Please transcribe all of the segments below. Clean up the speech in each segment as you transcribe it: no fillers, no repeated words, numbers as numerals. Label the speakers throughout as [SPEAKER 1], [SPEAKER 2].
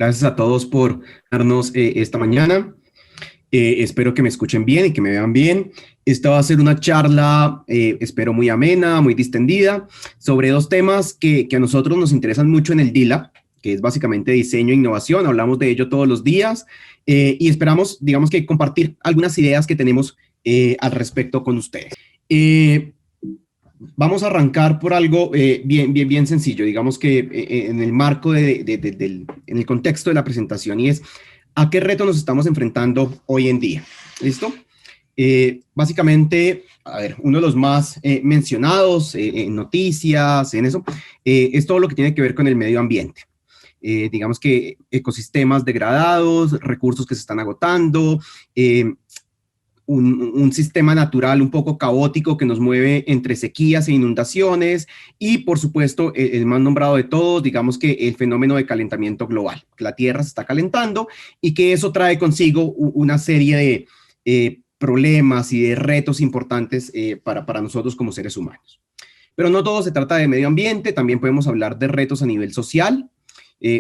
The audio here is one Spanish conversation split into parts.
[SPEAKER 1] Gracias a todos por darnos esta mañana. Espero que me escuchen bien y que me vean bien. Esta va a ser una charla, espero muy amena, muy distendida, sobre dos temas que a nosotros nos interesan mucho en el DILA, que es básicamente diseño e innovación. Hablamos de ello todos los días y esperamos, digamos que compartir algunas ideas que tenemos al respecto con ustedes. Vamos a arrancar por algo bien sencillo, digamos que en el marco en el contexto de la presentación, y es ¿a qué reto nos estamos enfrentando hoy en día? ¿Listo? Básicamente, a ver, uno de los más mencionados en noticias, en eso, es todo lo que tiene que ver con el medio ambiente. Digamos que ecosistemas degradados, recursos que se están agotando, un sistema natural un poco caótico que nos mueve entre sequías e inundaciones y, por supuesto, el más nombrado de todos, digamos que el fenómeno de calentamiento global, que la Tierra se está calentando y que eso trae consigo una serie de problemas y de retos importantes para nosotros como seres humanos. Pero no todo se trata de medio ambiente, también podemos hablar de retos a nivel social.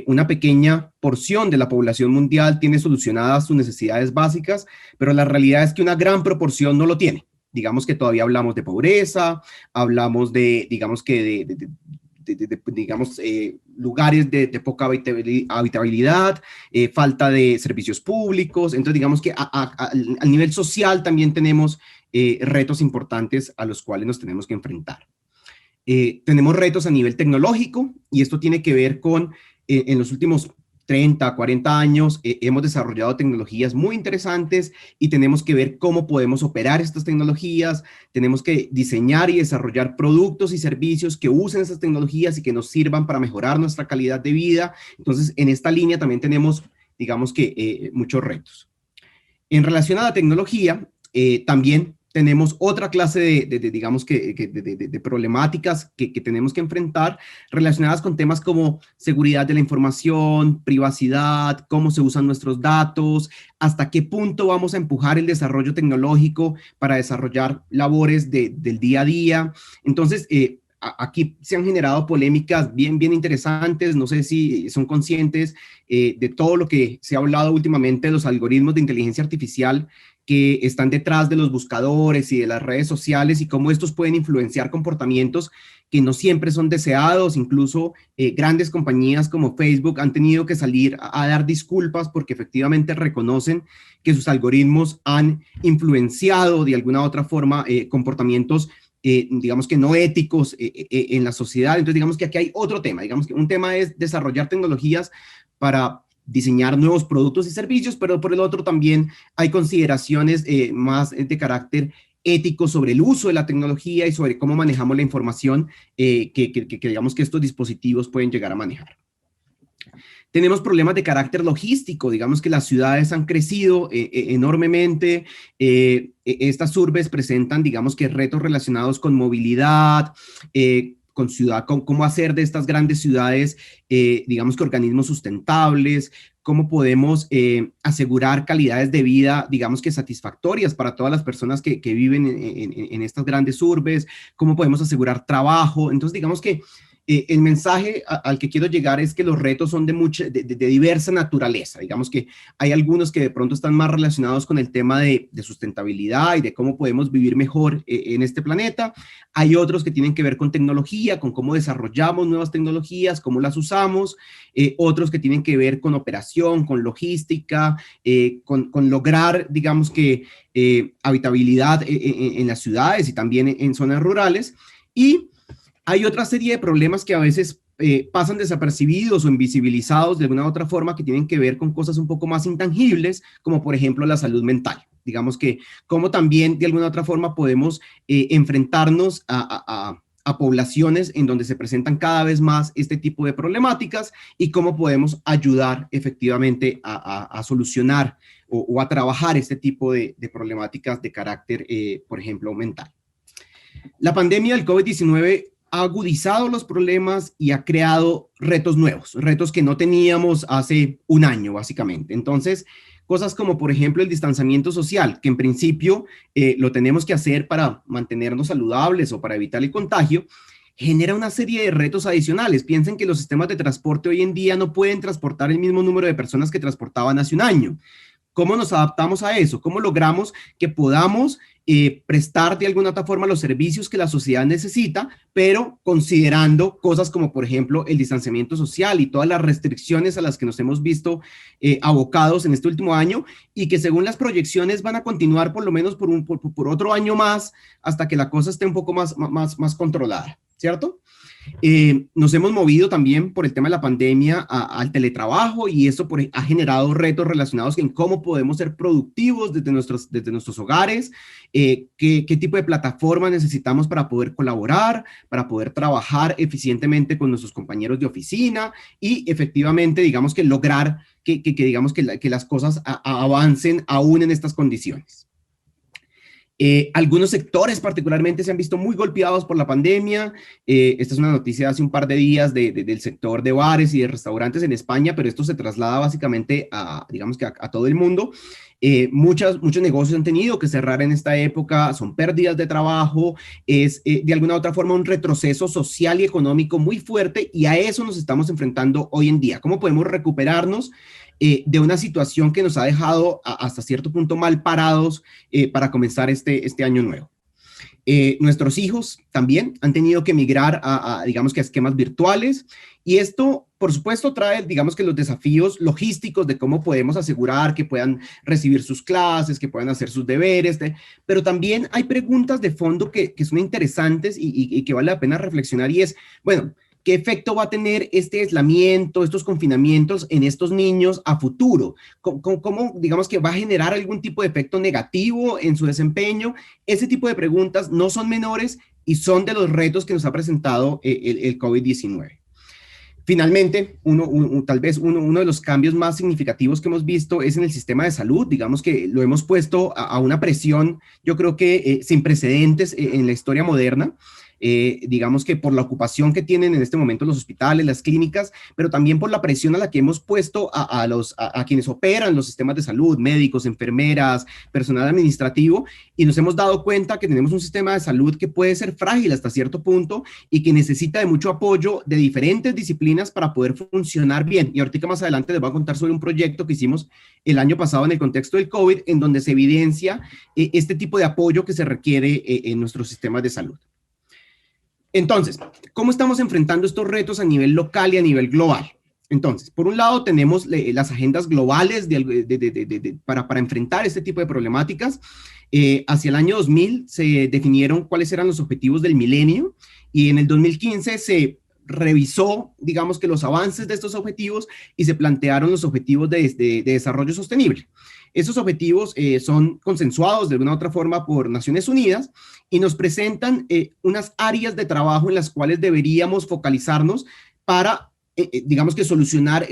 [SPEAKER 1] Una pequeña porción de la población mundial tiene solucionadas sus necesidades básicas, pero la realidad es que una gran proporción no lo tiene. Digamos que todavía hablamos de pobreza, hablamos de, digamos que lugares de poca habitabilidad, falta de servicios públicos. Entonces, digamos que a nivel social también tenemos retos importantes a los cuales nos tenemos que enfrentar. Tenemos retos a nivel tecnológico y esto tiene que ver con en los últimos 30, 40 años hemos desarrollado tecnologías muy interesantes y tenemos que ver cómo podemos operar estas tecnologías, tenemos que diseñar y desarrollar productos y servicios que usen esas tecnologías y que nos sirvan para mejorar nuestra calidad de vida. Entonces, en esta línea también tenemos, digamos que, muchos retos. En relación a la tecnología, también tenemos otra clase digamos que, de problemáticas que tenemos que enfrentar relacionadas con temas como seguridad de la información, privacidad, cómo se usan nuestros datos, hasta qué punto vamos a empujar el desarrollo tecnológico para desarrollar labores del día a día. Entonces, aquí se han generado polémicas bien interesantes, no sé si son conscientes de todo lo que se ha hablado últimamente de los algoritmos de inteligencia artificial que están detrás de los buscadores y de las redes sociales y cómo estos pueden influenciar comportamientos que no siempre son deseados. Incluso grandes compañías como Facebook han tenido que salir a dar disculpas porque efectivamente reconocen que sus algoritmos han influenciado de alguna u otra forma comportamientos digamos que no éticos en la sociedad. Entonces digamos que aquí hay otro tema, digamos que un tema es desarrollar tecnologías para diseñar nuevos productos y servicios, pero por el otro también hay consideraciones más de carácter ético sobre el uso de la tecnología y sobre cómo manejamos la información que digamos que estos dispositivos pueden llegar a manejar. Tenemos problemas de carácter logístico, digamos que las ciudades han crecido enormemente, estas urbes presentan, digamos que retos relacionados con movilidad, con cómo hacer de estas grandes ciudades, digamos que organismos sustentables, cómo podemos asegurar calidades de vida, digamos que satisfactorias para todas las personas que viven en estas grandes urbes, cómo podemos asegurar trabajo. Entonces, digamos que el mensaje al que quiero llegar es que los retos son de diversa naturaleza. Digamos que hay algunos que de pronto están más relacionados con el tema de sustentabilidad y de cómo podemos vivir mejor en este planeta. Hay otros que tienen que ver con tecnología, con cómo desarrollamos nuevas tecnologías, cómo las usamos. Otros que tienen que ver con operación, con logística, con lograr, digamos que, habitabilidad en las ciudades y también en zonas rurales. Y hay otra serie de problemas que a veces pasan desapercibidos o invisibilizados de alguna u otra forma que tienen que ver con cosas un poco más intangibles, como por ejemplo la salud mental. Digamos que cómo también de alguna u otra forma podemos enfrentarnos a poblaciones en donde se presentan cada vez más este tipo de problemáticas y cómo podemos ayudar efectivamente a solucionar o a trabajar este tipo de problemáticas de carácter, por ejemplo, mental. La pandemia del COVID-19 ha agudizado los problemas y ha creado retos nuevos, retos que no teníamos hace un año, básicamente. Entonces, cosas como, por ejemplo, el distanciamiento social, que en principio lo tenemos que hacer para mantenernos saludables o para evitar el contagio, genera una serie de retos adicionales. Piensen que los sistemas de transporte hoy en día no pueden transportar el mismo número de personas que transportaban hace un año. ¿Cómo nos adaptamos a eso? ¿Cómo logramos que podamos prestar de alguna otra forma los servicios que la sociedad necesita, pero considerando cosas como, por ejemplo, el distanciamiento social y todas las restricciones a las que nos hemos visto abocados en este último año y que según las proyecciones van a continuar por lo menos por otro año más hasta que la cosa esté un poco más controlada, ¿cierto? Nos hemos movido también por el tema de la pandemia al teletrabajo y eso ha generado retos relacionados en cómo podemos ser productivos desde nuestros hogares, qué tipo de plataforma necesitamos para poder colaborar, para poder trabajar eficientemente con nuestros compañeros de oficina y efectivamente, digamos que lograr que las cosas avancen aún en estas condiciones. Algunos sectores particularmente se han visto muy golpeados por la pandemia. Esta es una noticia de hace un par de días del sector de bares y de restaurantes en España, pero esto se traslada básicamente digamos que a todo el mundo. Muchos negocios han tenido que cerrar en esta época, son pérdidas de trabajo, es de alguna u otra forma un retroceso social y económico muy fuerte y a eso nos estamos enfrentando hoy en día. ¿Cómo podemos recuperarnos de una situación que nos ha dejado hasta cierto punto mal parados para comenzar este año nuevo? Nuestros hijos también han tenido que migrar digamos que a esquemas virtuales y esto, por supuesto, trae, digamos que los desafíos logísticos de cómo podemos asegurar que puedan recibir sus clases, que puedan hacer sus deberes, pero también hay preguntas de fondo que son interesantes y que vale la pena reflexionar y es, bueno, ¿qué efecto va a tener este aislamiento, estos confinamientos en estos niños a futuro? ¿Cómo, digamos que va a generar algún tipo de efecto negativo en su desempeño? Ese tipo de preguntas no son menores y son de los retos que nos ha presentado el COVID-19. Finalmente, tal vez uno de los cambios más significativos que hemos visto es en el sistema de salud. Digamos que lo hemos puesto a una presión, yo creo que sin precedentes en la historia moderna. Digamos que por la ocupación que tienen en este momento los hospitales, las clínicas, pero también por la presión a la que hemos puesto a quienes operan los sistemas de salud, médicos, enfermeras, personal administrativo, y nos hemos dado cuenta que tenemos un sistema de salud que puede ser frágil hasta cierto punto y que necesita de mucho apoyo de diferentes disciplinas para poder funcionar bien. Y ahorita más adelante les voy a contar sobre un proyecto que hicimos el año pasado en el contexto del COVID, en donde se evidencia este tipo de apoyo que se requiere en nuestros sistemas de salud. Entonces, ¿cómo estamos enfrentando estos retos a nivel local y a nivel global? Entonces, por un lado tenemos las agendas globales para enfrentar este tipo de problemáticas. Hacia el año 2000 se definieron cuáles eran los objetivos del milenio y en el 2015 se revisó, digamos que los avances de estos objetivos y se plantearon los objetivos de desarrollo sostenible. Esos objetivos son consensuados de una u otra forma por Naciones Unidas y nos presentan unas áreas de trabajo en las cuales deberíamos focalizarnos para, digamos que solucionar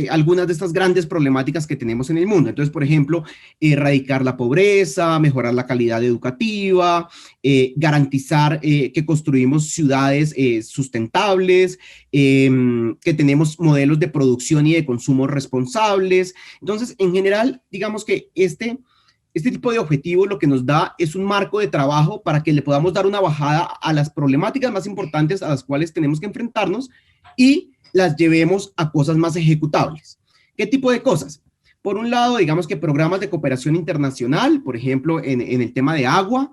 [SPEAKER 1] algunas de estas grandes problemáticas que tenemos en el mundo. Entonces, por ejemplo, erradicar la pobreza, mejorar la calidad educativa, garantizar que construimos ciudades sustentables, que tenemos modelos de producción y de consumo responsables. Entonces, en general, digamos que este tipo de objetivos lo que nos da es un marco de trabajo para que le podamos dar una bajada a las problemáticas más importantes a las cuales tenemos que enfrentarnos y las llevemos a cosas más ejecutables. ¿Qué tipo de cosas? Por un lado, digamos que programas de cooperación internacional, por ejemplo, en el tema de agua,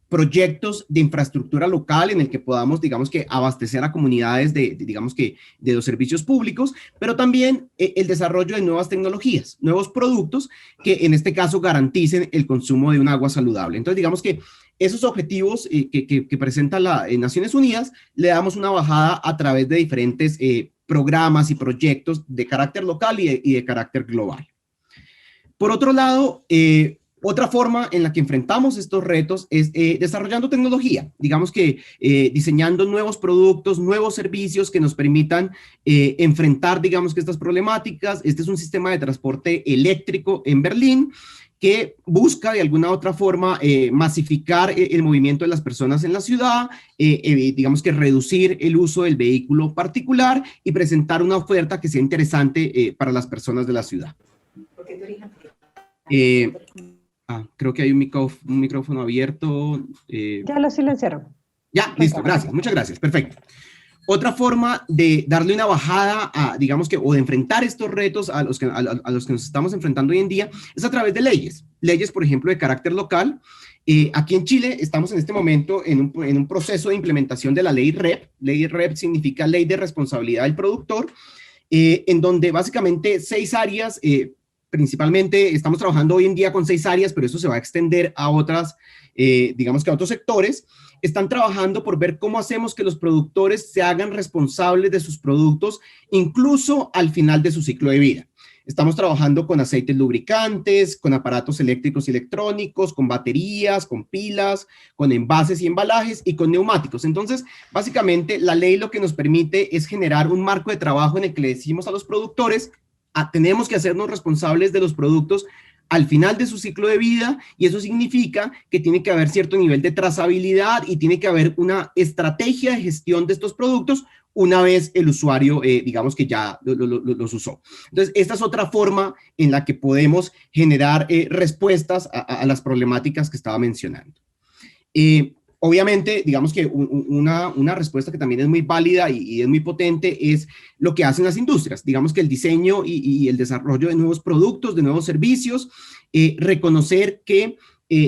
[SPEAKER 1] proyectos de infraestructura local en el que podamos, digamos que, abastecer a comunidades digamos que, de los servicios públicos, pero también el desarrollo de nuevas tecnologías, nuevos productos que en este caso garanticen el consumo de un agua saludable. Entonces, digamos que esos objetivos que presenta las Naciones Unidas le damos una bajada a través de diferentes programas y proyectos de carácter local y de carácter global. Por otro lado, otra forma en la que enfrentamos estos retos es desarrollando tecnología, digamos que diseñando nuevos productos, nuevos servicios que nos permitan enfrentar, digamos que estas problemáticas. Este es un sistema de transporte eléctrico en Berlín que busca de alguna u otra forma masificar el movimiento de las personas en la ciudad, digamos que reducir el uso del vehículo particular y presentar una oferta que sea interesante para las personas de la ciudad. Creo que hay un micrófono abierto.
[SPEAKER 2] Ya lo silenciaron.
[SPEAKER 1] Ya, listo,
[SPEAKER 2] Cuéntame.
[SPEAKER 1] gracias, muchas gracias, perfecto. Otra forma de darle una bajada a, digamos que, o de enfrentar estos retos a los que nos estamos enfrentando hoy en día, es a través de leyes. Leyes, por ejemplo, de carácter local. Aquí en Chile estamos en este momento en un proceso de implementación de la ley REP. Ley REP significa Ley de Responsabilidad del Productor, en donde básicamente 6 áreas, principalmente estamos trabajando hoy en día con 6 áreas, pero eso se va a extender a otras, digamos que a otros sectores. Están trabajando por ver cómo hacemos que los productores se hagan responsables de sus productos, incluso al final de su ciclo de vida. Estamos trabajando con aceites lubricantes, con aparatos eléctricos y electrónicos, con baterías, con pilas, con envases y embalajes y con neumáticos. Entonces, básicamente, la ley lo que nos permite es generar un marco de trabajo en el que le decimos a los productores, tenemos que hacernos responsables de los productos al final de su ciclo de vida, y eso significa que tiene que haber cierto nivel de trazabilidad y tiene que haber una estrategia de gestión de estos productos una vez el usuario, digamos que ya los usó. Entonces, esta es otra forma en la que podemos generar respuestas a las problemáticas que estaba mencionando. Obviamente, digamos que una respuesta que también es muy válida y es muy potente es lo que hacen las industrias. Digamos que el diseño y el desarrollo de nuevos productos, de nuevos servicios, reconocer que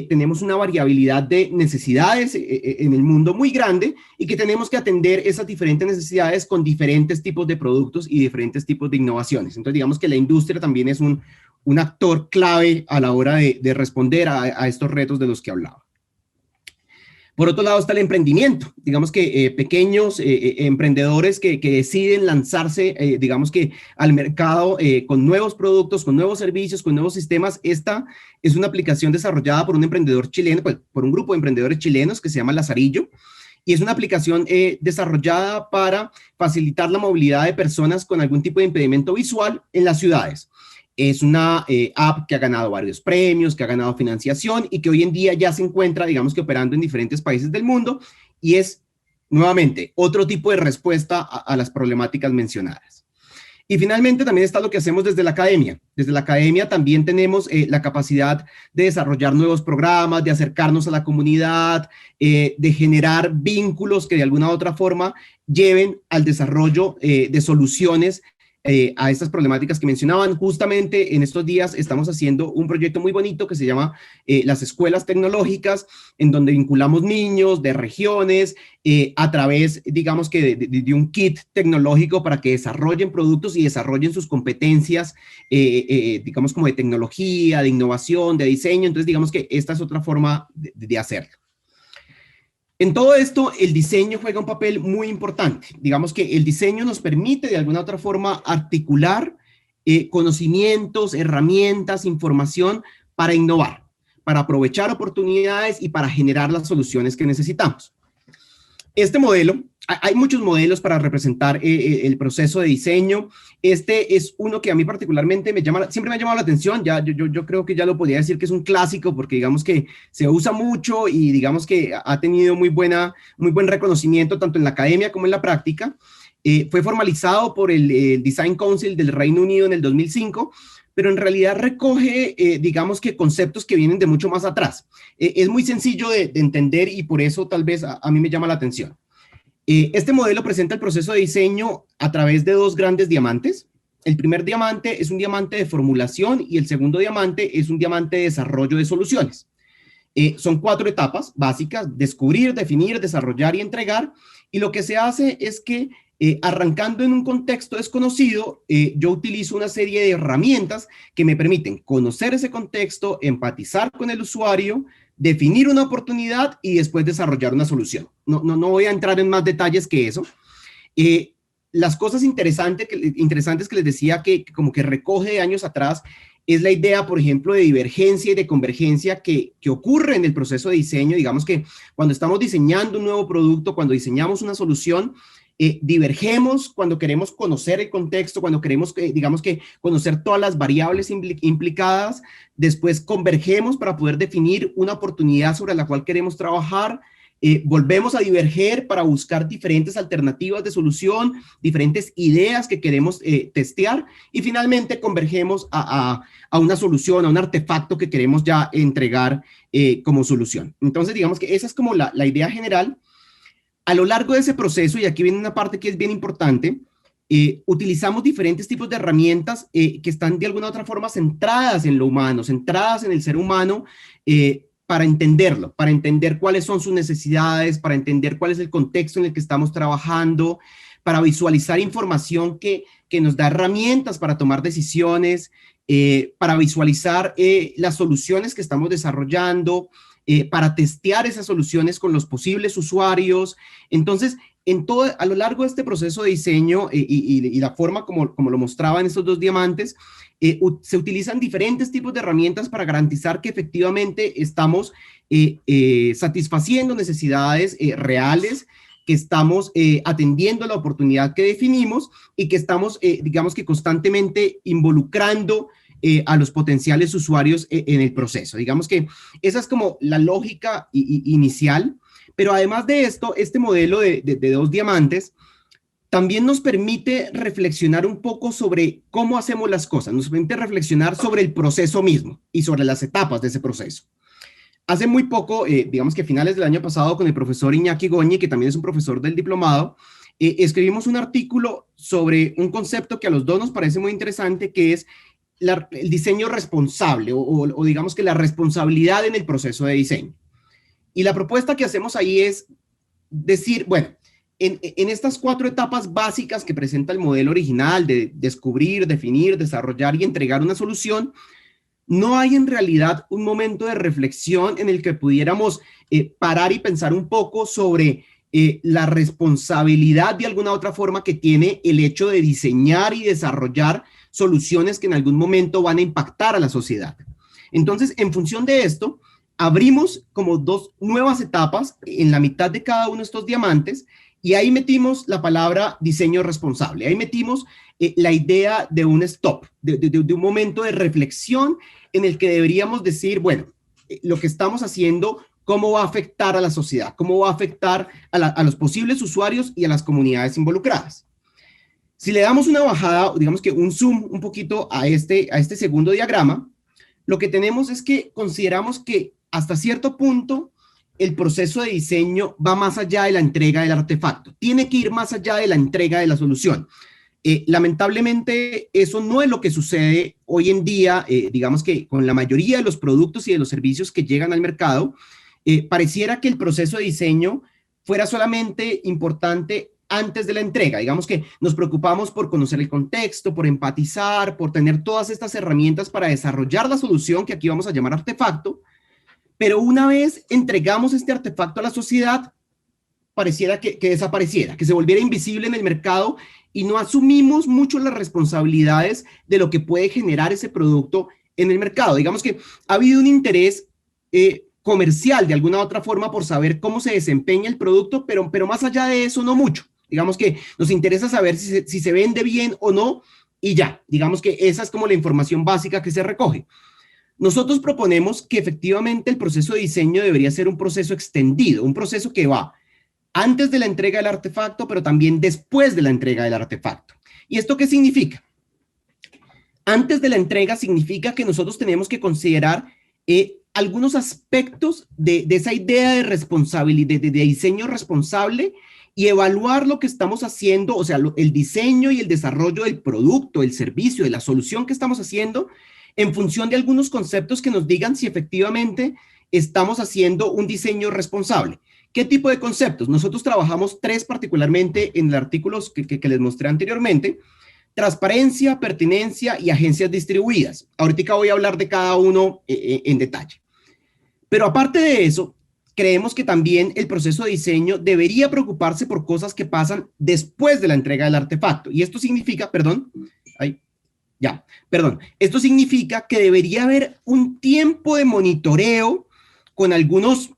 [SPEAKER 1] tenemos una variabilidad de necesidades en el mundo muy grande y que tenemos que atender esas diferentes necesidades con diferentes tipos de productos y diferentes tipos de innovaciones. Entonces, digamos que la industria también es un actor clave a la hora de responder a estos retos de los que hablaba. Por otro lado está el emprendimiento, digamos que pequeños emprendedores que deciden lanzarse, digamos que al mercado con nuevos productos, con nuevos servicios, con nuevos sistemas. Esta es una aplicación desarrollada por un emprendedor chileno, pues, por un grupo de emprendedores chilenos que se llama Lazarillo, y es una aplicación desarrollada para facilitar la movilidad de personas con algún tipo de impedimento visual en las ciudades. Es una app que ha ganado varios premios, que ha ganado financiación y que hoy en día ya se encuentra, digamos que operando en diferentes países del mundo, y es, nuevamente, otro tipo de respuesta a las problemáticas mencionadas. Y finalmente también está lo que hacemos desde la academia. Desde la academia también tenemos la capacidad de desarrollar nuevos programas, de acercarnos a la comunidad, de generar vínculos que de alguna u otra forma lleven al desarrollo de soluciones a estas problemáticas que mencionaban. Justamente en estos días estamos haciendo un proyecto muy bonito que se llama las escuelas tecnológicas, en donde vinculamos niños de regiones a través, digamos que de un kit tecnológico para que desarrollen productos y desarrollen sus competencias, digamos como de tecnología, de innovación, de diseño. Entonces, digamos que esta es otra forma de hacerlo. En todo esto, el diseño juega un papel muy importante. Digamos que el diseño nos permite de alguna otra forma articular conocimientos, herramientas, información para innovar, para aprovechar oportunidades y para generar las soluciones que necesitamos. Este modelo, hay muchos modelos para representar el proceso de diseño. Este es uno que a mí particularmente siempre me ha llamado la atención. Yo creo que ya lo podría decir que es un clásico, porque digamos que se usa mucho y digamos que ha tenido muy buen reconocimiento tanto en la academia como en la práctica. Fue formalizado por el Design Council del Reino Unido en el 2005, pero en realidad recoge, digamos que conceptos que vienen de mucho más atrás. Es muy sencillo de entender y por eso tal vez a mí me llama la atención. Este modelo presenta el proceso de diseño a través de 2 grandes diamantes. El primer diamante es un diamante de formulación y el segundo diamante es un diamante de desarrollo de soluciones. Son 4 etapas básicas: descubrir, definir, desarrollar y entregar. Y lo que se hace es que arrancando en un contexto desconocido, yo utilizo una serie de herramientas que me permiten conocer ese contexto, empatizar con el usuario, definir una oportunidad y después desarrollar una solución. No voy a entrar en más detalles que eso. Las cosas interesantes que les decía que como que recoge de años atrás es la idea, por ejemplo, de divergencia y de convergencia que ocurre en el proceso de diseño. Digamos que cuando estamos diseñando un nuevo producto, cuando diseñamos una solución, divergemos cuando queremos conocer el contexto, cuando queremos, digamos que, conocer todas las variables implicadas. Después convergemos para poder definir una oportunidad sobre la cual queremos trabajar. Volvemos a diverger para buscar diferentes alternativas de solución, diferentes ideas que queremos testear, y finalmente convergemos a una solución, a un artefacto que queremos ya entregar como solución. Entonces, digamos que esa es como la idea general. A lo largo de ese proceso, y aquí viene una parte que es bien importante, utilizamos diferentes tipos de herramientas que están de alguna u otra forma centradas en lo humano, centradas en el ser humano, para entenderlo, para entender cuáles son sus necesidades, para entender cuál es el contexto en el que estamos trabajando, para visualizar información que nos da herramientas para tomar decisiones, para visualizar las soluciones que estamos desarrollando, para testear esas soluciones con los posibles usuarios. Entonces, a lo largo de este proceso de diseño y la forma como lo mostraban estos dos diamantes, se utilizan diferentes tipos de herramientas para garantizar que efectivamente estamos satisfaciendo necesidades reales, que estamos atendiendo la oportunidad que definimos y que estamos, digamos que constantemente involucrando a los potenciales usuarios en el proceso. Digamos que esa es como la lógica inicial, pero además de esto, este modelo de dos diamantes también nos permite reflexionar un poco sobre cómo hacemos las cosas, nos permite reflexionar sobre el proceso mismo y sobre las etapas de ese proceso. Hace muy poco, digamos que a finales del año pasado, con el profesor Iñaki Goñi, que también es un profesor del diplomado, escribimos un artículo sobre un concepto que a los dos nos parece muy interesante, que es el diseño responsable o digamos que la responsabilidad en el proceso de diseño. Y la propuesta que hacemos ahí es decir, bueno, en estas 4 etapas básicas que presenta el modelo original de descubrir, definir, desarrollar y entregar una solución, no hay en realidad un momento de reflexión en el que pudiéramos parar y pensar un poco sobre la responsabilidad de alguna otra forma que tiene el hecho de diseñar y desarrollar soluciones que en algún momento van a impactar a la sociedad. Entonces, en función de esto, abrimos como 2 nuevas etapas en la mitad de cada uno de estos diamantes y ahí metimos la palabra diseño responsable. Ahí metimos la idea de un stop, de un momento de reflexión en el que deberíamos decir, bueno, lo que estamos haciendo, cómo va a afectar a la sociedad, cómo va a afectar a los posibles usuarios y a las comunidades involucradas. Si le damos una bajada, digamos que un zoom un poquito a este segundo diagrama, lo que tenemos es que consideramos que hasta cierto punto el proceso de diseño va más allá de la entrega del artefacto, tiene que ir más allá de la entrega de la solución. Lamentablemente eso no es lo que sucede hoy en día, digamos que con la mayoría de los productos y de los servicios que llegan al mercado, pareciera que el proceso de diseño fuera solamente importante antes de la entrega. Digamos que nos preocupamos por conocer el contexto, por empatizar, por tener todas estas herramientas para desarrollar la solución que aquí vamos a llamar artefacto, pero una vez entregamos este artefacto a la sociedad, pareciera que desapareciera, que se volviera invisible en el mercado y no asumimos mucho las responsabilidades de lo que puede generar ese producto en el mercado. Digamos que ha habido un interés comercial de alguna u otra forma por saber cómo se desempeña el producto, pero más allá de eso no mucho. Digamos que nos interesa saber si se vende bien o no y ya. Digamos que esa es como la información básica que se recoge. Nosotros proponemos que efectivamente el proceso de diseño debería ser un proceso extendido, un proceso que va antes de la entrega del artefacto, pero también después de la entrega del artefacto. ¿Y esto qué significa? Antes de la entrega significa que nosotros tenemos que considerar algunos aspectos de esa idea de responsabilidad, de diseño responsable y evaluar lo que estamos haciendo, o sea, el diseño y el desarrollo del producto, el servicio, de la solución que estamos haciendo en función de algunos conceptos que nos digan si efectivamente estamos haciendo un diseño responsable. ¿Qué tipo de conceptos? Nosotros trabajamos 3 particularmente en el artículo que les mostré anteriormente: transparencia, pertinencia y agencias distribuidas. Ahorita voy a hablar de cada uno en detalle. Pero aparte de eso, creemos que también el proceso de diseño debería preocuparse por cosas que pasan después de la entrega del artefacto. Y esto significa, esto significa que debería haber un tiempo de monitoreo con algunos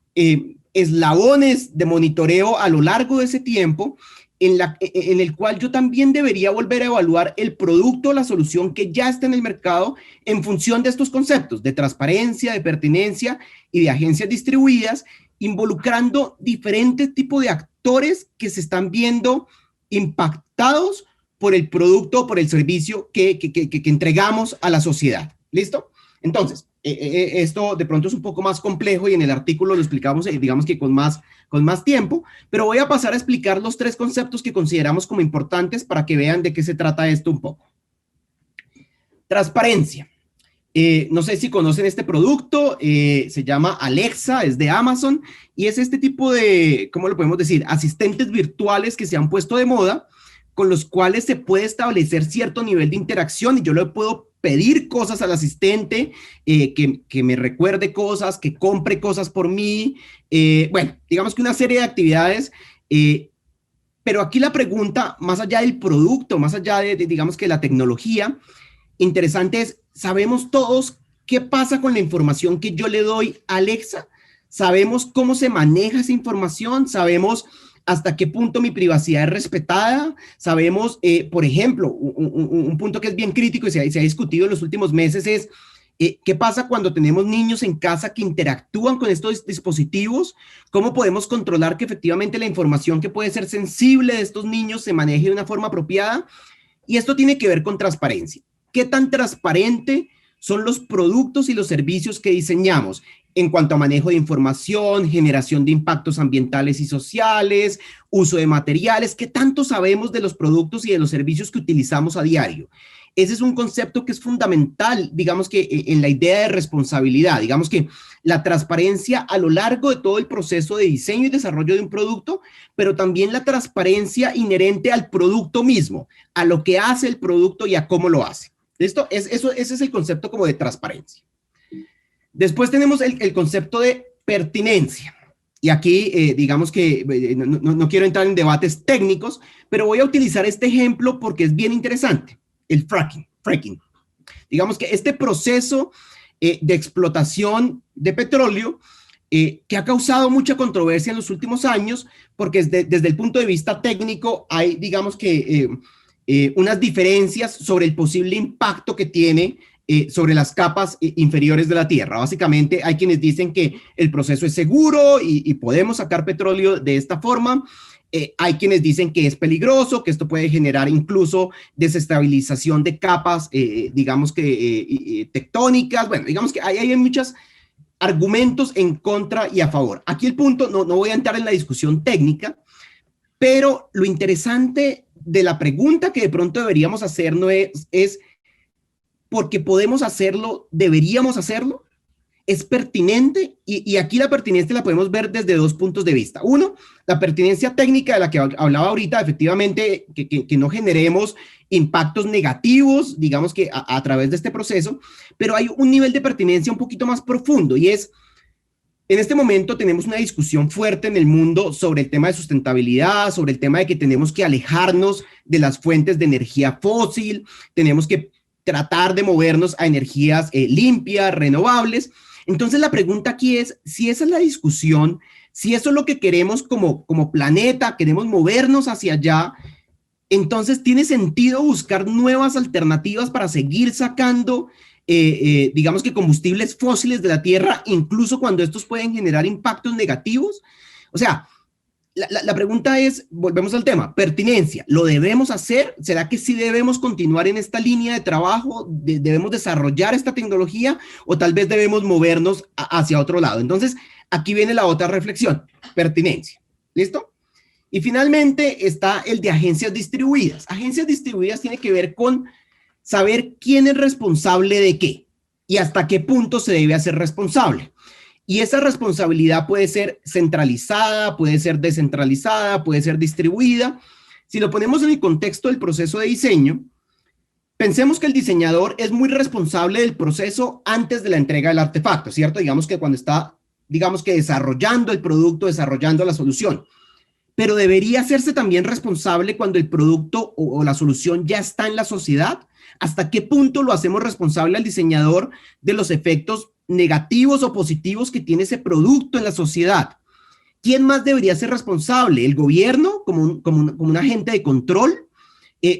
[SPEAKER 1] eslabones de monitoreo a lo largo de ese tiempo, en el cual yo también debería volver a evaluar el producto o la solución que ya está en el mercado en función de estos conceptos de transparencia, de pertinencia y de agencias distribuidas, involucrando diferentes tipos de actores que se están viendo impactados por el producto o por el servicio que entregamos a la sociedad. ¿Listo? Entonces, esto de pronto es un poco más complejo y en el artículo lo explicamos, digamos que con más tiempo, pero voy a pasar a explicar los 3 conceptos que consideramos como importantes para que vean de qué se trata esto un poco. Transparencia. No sé si conocen este producto, se llama Alexa, es de Amazon, y es este tipo de, ¿cómo lo podemos decir? Asistentes virtuales que se han puesto de moda, con los cuales se puede establecer cierto nivel de interacción, y yo le puedo pedir cosas al asistente, que me recuerde cosas, que compre cosas por mí, bueno, digamos que una serie de actividades, pero aquí la pregunta, más allá del producto, más allá digamos que la tecnología, interesante es, ¿sabemos todos qué pasa con la información que yo le doy a Alexa? ¿Sabemos cómo se maneja esa información? ¿Sabemos hasta qué punto mi privacidad es respetada? Sabemos, por ejemplo, un punto que es bien crítico y se ha discutido en los últimos meses es, ¿qué pasa cuando tenemos niños en casa que interactúan con estos dispositivos? ¿Cómo podemos controlar que efectivamente la información que puede ser sensible de estos niños se maneje de una forma apropiada? Y esto tiene que ver con transparencia. ¿Qué tan transparente son los productos y los servicios que diseñamos en cuanto a manejo de información, generación de impactos ambientales y sociales, uso de materiales? ¿Qué tanto sabemos de los productos y de los servicios que utilizamos a diario? Ese es un concepto que es fundamental, digamos que en la idea de responsabilidad, digamos que la transparencia a lo largo de todo el proceso de diseño y desarrollo de un producto, pero también la transparencia inherente al producto mismo, a lo que hace el producto y a cómo lo hace. ¿Listo? Ese es el concepto como de transparencia. Después tenemos el concepto de pertinencia. Y aquí, digamos que no quiero entrar en debates técnicos, pero voy a utilizar este ejemplo porque es bien interesante. El fracking. Digamos que este proceso de explotación de petróleo que ha causado mucha controversia en los últimos años, porque desde el punto de vista técnico hay, digamos que, unas diferencias sobre el posible impacto que tiene sobre las capas inferiores de la Tierra. Básicamente hay quienes dicen que el proceso es seguro y podemos sacar petróleo de esta forma. Hay quienes dicen que es peligroso, que esto puede generar incluso desestabilización de capas, digamos que tectónicas. Bueno, digamos que hay muchos argumentos en contra y a favor. Aquí el punto, no voy a entrar en la discusión técnica, pero lo interesante de la pregunta que de pronto deberíamos hacernos es ¿porque podemos hacerlo, deberíamos hacerlo? ¿Es pertinente? Y aquí la pertinencia la podemos ver desde 2 puntos de vista. Uno, la pertinencia técnica de la que hablaba ahorita, efectivamente, que no generemos impactos negativos, digamos que a través de este proceso, pero hay un nivel de pertinencia un poquito más profundo y es, en este momento tenemos una discusión fuerte en el mundo sobre el tema de sustentabilidad, sobre el tema de que tenemos que alejarnos de las fuentes de energía fósil, tenemos que tratar de movernos a energías limpias, renovables. Entonces la pregunta aquí es, si esa es la discusión, si eso es lo que queremos como planeta, queremos movernos hacia allá, entonces tiene sentido buscar nuevas alternativas para seguir sacando digamos que combustibles fósiles de la Tierra, incluso cuando estos pueden generar impactos negativos. O sea, la pregunta es, volvemos al tema, pertinencia, ¿lo debemos hacer? ¿Será que sí debemos continuar en esta línea de trabajo? ¿Debemos desarrollar esta tecnología? ¿O tal vez debemos movernos hacia otro lado? Entonces, aquí viene la otra reflexión, pertinencia. ¿Listo? Y finalmente está el de agencias distribuidas. Agencias distribuidas tiene que ver con saber quién es responsable de qué y hasta qué punto se debe hacer responsable. Y esa responsabilidad puede ser centralizada, puede ser descentralizada, puede ser distribuida. Si lo ponemos en el contexto del proceso de diseño, pensemos que el diseñador es muy responsable del proceso antes de la entrega del artefacto, ¿cierto? Digamos que cuando está, digamos que desarrollando el producto, desarrollando la solución. Pero debería hacerse también responsable cuando el producto o la solución ya está en la sociedad. ¿Hasta qué punto lo hacemos responsable al diseñador de los efectos negativos o positivos que tiene ese producto en la sociedad? ¿Quién más debería ser responsable? ¿El gobierno como un agente de control?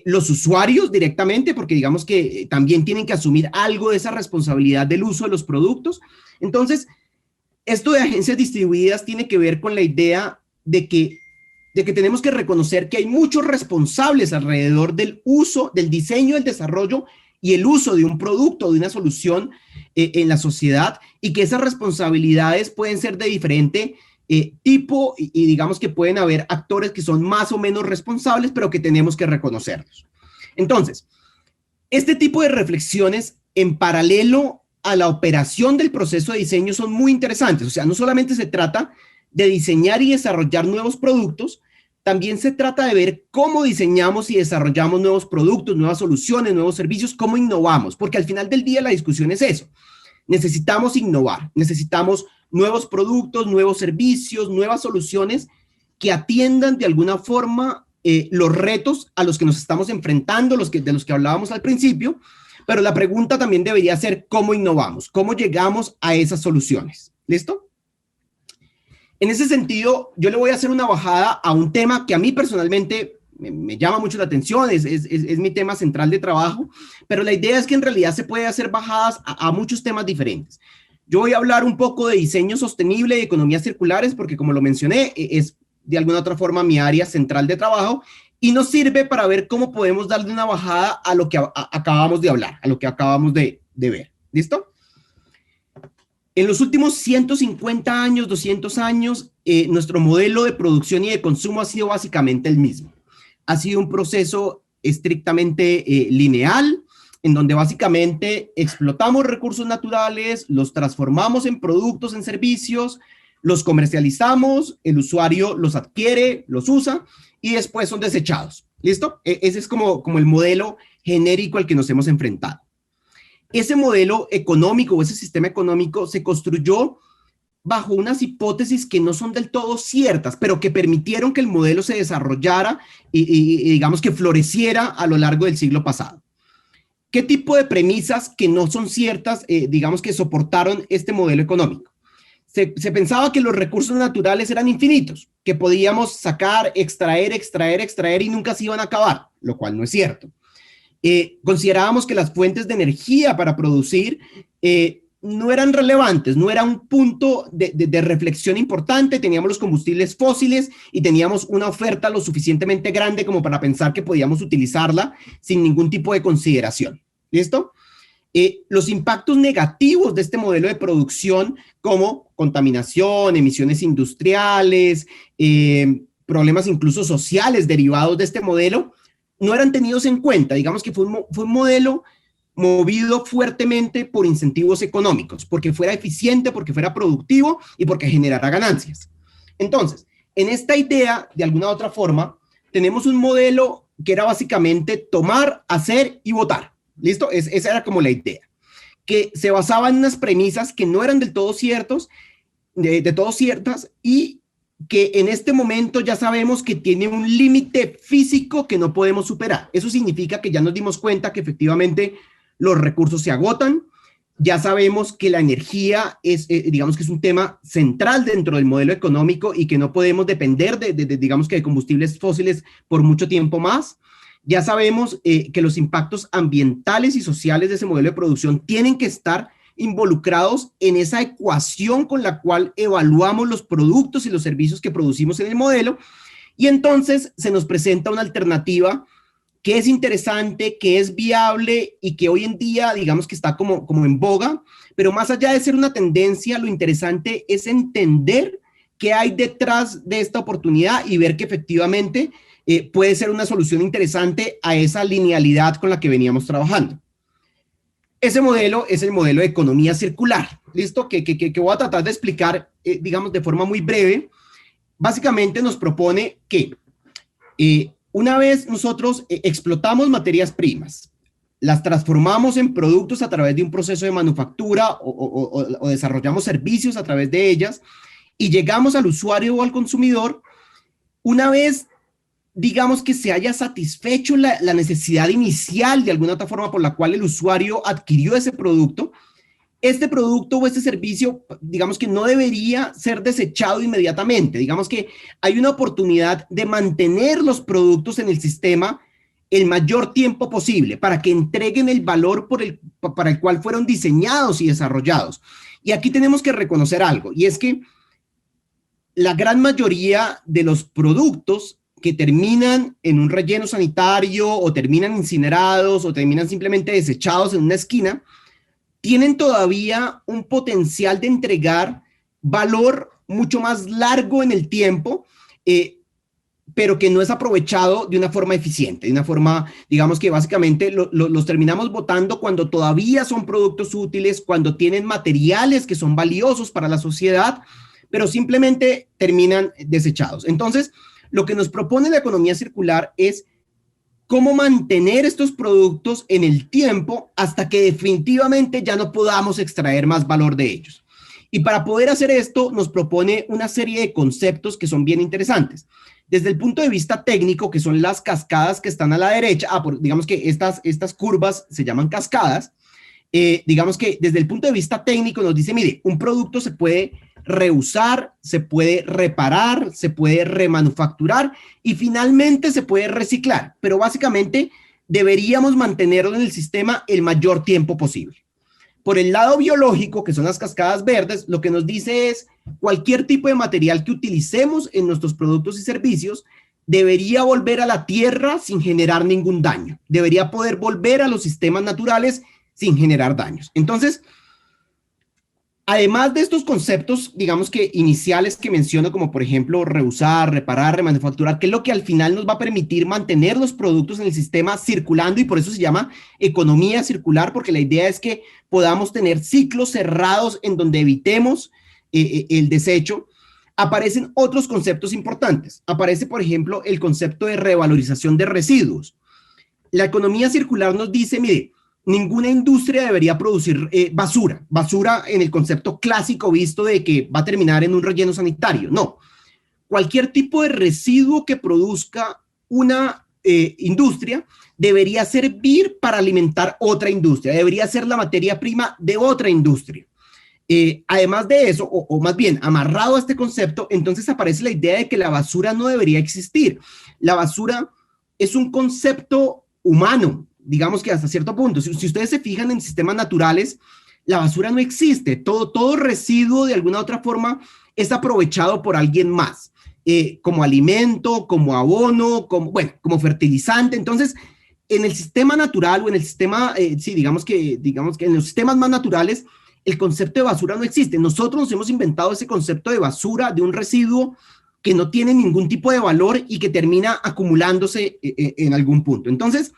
[SPEAKER 1] ¿Los usuarios directamente? Porque digamos que también tienen que asumir algo de esa responsabilidad del uso de los productos. Entonces, esto de agencias distribuidas tiene que ver con la idea de que tenemos que reconocer que hay muchos responsables alrededor del uso, del diseño, del desarrollo y el uso de un producto, de una solución en la sociedad y que esas responsabilidades pueden ser de diferente tipo y digamos que pueden haber actores que son más o menos responsables, pero que tenemos que reconocerlos. Entonces, este tipo de reflexiones en paralelo a la operación del proceso de diseño son muy interesantes. O sea, no solamente se trata de diseñar y desarrollar nuevos productos, también se trata de ver cómo diseñamos y desarrollamos nuevos productos, nuevas soluciones, nuevos servicios, cómo innovamos, porque al final del día la discusión es eso. Necesitamos innovar, necesitamos nuevos productos, nuevos servicios, nuevas soluciones que atiendan de alguna forma los retos a los que nos estamos enfrentando, de los que hablábamos al principio, pero la pregunta también debería ser cómo innovamos, cómo llegamos a esas soluciones. ¿Listo? En ese sentido, yo le voy a hacer una bajada a un tema que a mí personalmente me llama mucho la atención, es mi tema central de trabajo, pero la idea es que en realidad se puede hacer bajadas a muchos temas diferentes. Yo voy a hablar un poco de diseño sostenible y economías circulares, porque como lo mencioné, es de alguna otra forma mi área central de trabajo y nos sirve para ver cómo podemos darle una bajada a lo que acabamos de hablar, a lo que acabamos de ver. ¿Listo? En los últimos 150 años, 200 años, nuestro modelo de producción y de consumo ha sido básicamente el mismo. Ha sido un proceso estrictamente lineal, en donde básicamente explotamos recursos naturales, los transformamos en productos, en servicios, los comercializamos, el usuario los adquiere, los usa y después son desechados. ¿Listo? Ese es como el modelo genérico al que nos hemos enfrentado. Ese modelo económico o ese sistema económico se construyó bajo unas hipótesis que no son del todo ciertas, pero que permitieron que el modelo se desarrollara y digamos que floreciera a lo largo del siglo pasado. ¿Qué tipo de premisas que no son ciertas, digamos que soportaron este modelo económico? Se pensaba que los recursos naturales eran infinitos, que podíamos sacar, extraer y nunca se iban a acabar, lo cual no es cierto. Considerábamos que las fuentes de energía para producir no eran relevantes, no era un punto de reflexión importante, teníamos los combustibles fósiles y teníamos una oferta lo suficientemente grande como para pensar que podíamos utilizarla sin ningún tipo de consideración. ¿Listo? Los impactos negativos de este modelo de producción como contaminación, emisiones industriales, problemas incluso sociales derivados de este modelo, no eran tenidos en cuenta. Digamos que fue un modelo movido fuertemente por incentivos económicos, porque fuera eficiente, porque fuera productivo y porque generara ganancias. Entonces, en esta idea, de alguna u otra forma, tenemos un modelo que era básicamente tomar, hacer y votar. ¿Listo? Esa era como la idea, que se basaba en unas premisas que no eran del todo ciertas y que en este momento ya sabemos que tiene un límite físico que no podemos superar. Eso significa que ya nos dimos cuenta que efectivamente los recursos se agotan, ya sabemos que la energía digamos que es un tema central dentro del modelo económico y que no podemos depender digamos que de combustibles fósiles por mucho tiempo más. Ya sabemos que los impactos ambientales y sociales de ese modelo de producción tienen que estar involucrados en esa ecuación con la cual evaluamos los productos y los servicios que producimos en el modelo, y entonces se nos presenta una alternativa que es interesante, que es viable y que hoy en día digamos que está como en boga, pero más allá de ser una tendencia, lo interesante es entender qué hay detrás de esta oportunidad y ver que efectivamente puede ser una solución interesante a esa linealidad con la que veníamos trabajando. Ese modelo es el modelo de economía circular, ¿listo? Que voy a tratar de explicar, digamos, de forma muy breve. Básicamente nos propone que una vez nosotros explotamos materias primas, las transformamos en productos a través de un proceso de manufactura o desarrollamos servicios a través de ellas y llegamos al usuario o al consumidor, una vez digamos que se haya satisfecho la necesidad inicial de alguna otra forma por la cual el usuario adquirió ese producto, este producto o este servicio, digamos que no debería ser desechado inmediatamente. Digamos que hay una oportunidad de mantener los productos en el sistema el mayor tiempo posible para que entreguen el valor para el cual fueron diseñados y desarrollados. Y aquí tenemos que reconocer algo, y es que la gran mayoría de los productos que terminan en un relleno sanitario o terminan incinerados o terminan simplemente desechados en una esquina, tienen todavía un potencial de entregar valor mucho más largo en el tiempo, pero que no es aprovechado de una forma eficiente, de una forma, digamos que básicamente los terminamos botando cuando todavía son productos útiles, cuando tienen materiales que son valiosos para la sociedad, pero simplemente terminan desechados. Entonces, lo que nos propone la economía circular es cómo mantener estos productos en el tiempo hasta que definitivamente ya no podamos extraer más valor de ellos. Y para poder hacer esto, nos propone una serie de conceptos que son bien interesantes. Desde el punto de vista técnico, que son las cascadas que están a la derecha, digamos que estas curvas se llaman cascadas, digamos que desde el punto de vista técnico nos dice, mire, un producto se puede reusar, se puede reparar, se puede remanufacturar y finalmente se puede reciclar, pero básicamente deberíamos mantenerlo en el sistema el mayor tiempo posible. Por el lado biológico, que son las cascadas verdes, lo que nos dice es cualquier tipo de material que utilicemos en nuestros productos y servicios debería volver a la tierra sin generar ningún daño. Debería poder volver a los sistemas naturales sin generar daños. Entonces, además de estos conceptos, digamos que iniciales que menciono, como por ejemplo reusar, reparar, remanufacturar, que es lo que al final nos va a permitir mantener los productos en el sistema circulando y por eso se llama economía circular, porque la idea es que podamos tener ciclos cerrados en donde evitemos el desecho. Aparecen otros conceptos importantes. Aparece, por ejemplo, el concepto de revalorización de residuos. La economía circular nos dice, mire, ninguna industria debería producir basura en el concepto clásico visto de que va a terminar en un relleno sanitario. No, cualquier tipo de residuo que produzca una industria debería servir para alimentar otra industria, debería ser la materia prima de otra industria. Además de eso, o más bien amarrado a este concepto, entonces aparece la idea de que la basura no debería existir. La basura es un concepto humano, digamos que hasta cierto punto. Si ustedes se fijan en sistemas naturales, la basura no existe. Todo residuo de alguna otra forma es aprovechado por alguien más, como alimento, como abono, como fertilizante. Entonces, en el sistema natural o en el sistema, digamos que en los sistemas más naturales, el concepto de basura no existe. Nosotros nos hemos inventado ese concepto de basura, de un residuo que no tiene ningún tipo de valor y que termina acumulándose en algún punto. Entonces,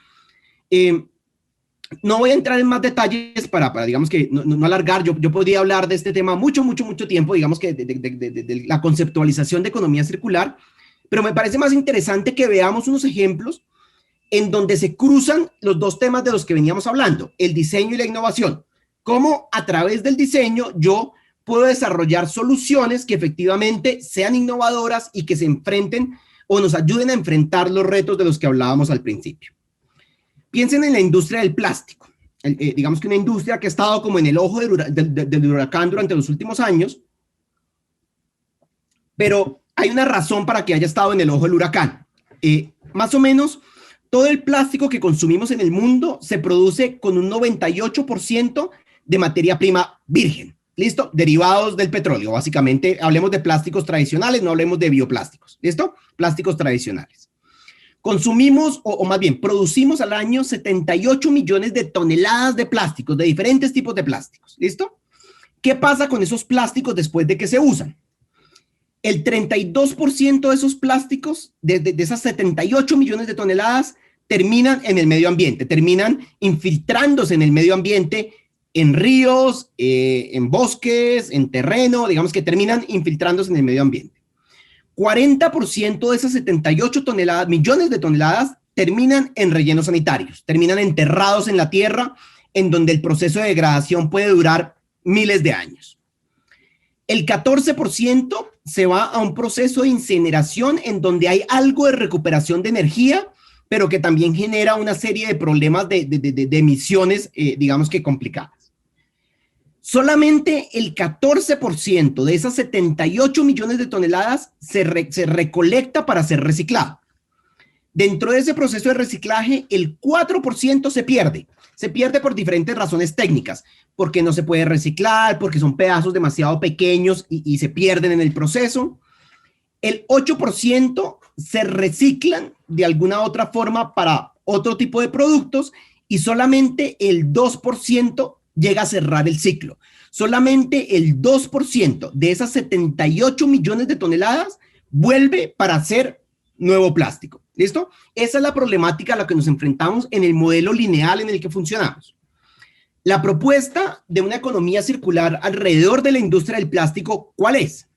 [SPEAKER 1] no voy a entrar en más detalles para digamos que no alargar. Yo podría hablar de este tema mucho tiempo, digamos que de la conceptualización de economía circular, pero me parece más interesante que veamos unos ejemplos en donde se cruzan los dos temas de los que veníamos hablando, el diseño y la innovación. Cómo a través del diseño yo puedo desarrollar soluciones que efectivamente sean innovadoras y que se enfrenten o nos ayuden a enfrentar los retos de los que hablábamos al principio. Piensen en la industria del plástico. Digamos que una industria que ha estado como en el ojo del huracán durante los últimos años, pero hay una razón para que haya estado en el ojo del huracán. Más o menos, todo el plástico que consumimos en el mundo se produce con un 98% de materia prima virgen. ¿Listo? Derivados del petróleo. Básicamente, hablemos de plásticos tradicionales, no hablemos de bioplásticos. ¿Listo? Plásticos tradicionales. Consumimos, o más bien, producimos al año 78 millones de toneladas de plásticos, de diferentes tipos de plásticos. ¿Listo? ¿Qué pasa con esos plásticos después de que se usan? El 32% de esos plásticos, de esas 78 millones de toneladas, terminan en el medio ambiente, terminan infiltrándose en el medio ambiente, en ríos, en bosques, en terreno, digamos que terminan infiltrándose en el medio ambiente. 40% de esas 78 millones de toneladas terminan en rellenos sanitarios, terminan enterrados en la tierra, en donde el proceso de degradación puede durar miles de años. El 14% se va a un proceso de incineración en donde hay algo de recuperación de energía, pero que también genera una serie de problemas de emisiones, digamos que complicadas. Solamente el 14% de esas 78 millones de toneladas se recolecta para ser reciclado. Dentro de ese proceso de reciclaje, el 4% se pierde. Se pierde por diferentes razones técnicas, porque no se puede reciclar, porque son pedazos demasiado pequeños y se pierden en el proceso. El 8% se reciclan de alguna otra forma para otro tipo de productos y solamente el 2% llega a cerrar el ciclo. Solamente el 2% de esas 78 millones de toneladas vuelve para hacer nuevo plástico. ¿Listo? Esa es la problemática a la que nos enfrentamos en el modelo lineal en el que funcionamos. La propuesta de una economía circular alrededor de la industria del plástico, ¿cuál es?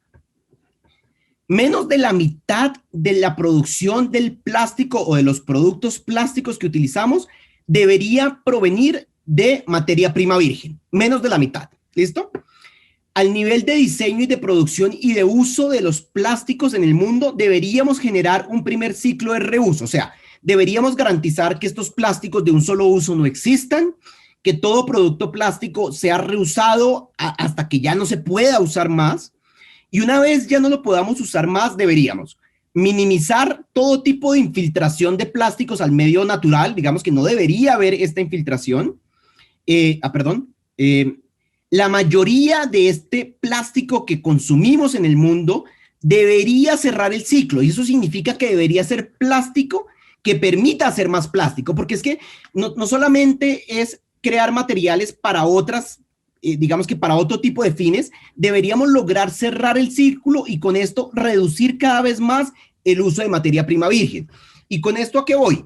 [SPEAKER 1] Menos de la mitad de la producción del plástico o de los productos plásticos que utilizamos debería provenir de materia prima virgen. Menos de la mitad. ¿Listo? Al nivel de diseño y de producción y de uso de los plásticos en el mundo, deberíamos generar un primer ciclo de reuso. O sea, deberíamos garantizar que estos plásticos de un solo uso no existan, que todo producto plástico sea reusado hasta que ya no se pueda usar más. Y una vez ya no lo podamos usar más, deberíamos minimizar todo tipo de infiltración de plásticos al medio natural. Digamos que no debería haber esta infiltración. La mayoría de este plástico que consumimos en el mundo debería cerrar el ciclo, y eso significa que debería ser plástico que permita hacer más plástico, porque es que no solamente es crear materiales para otras, digamos que para otro tipo de fines, deberíamos lograr cerrar el círculo y con esto reducir cada vez más el uso de materia prima virgen. ¿Y con esto a qué voy?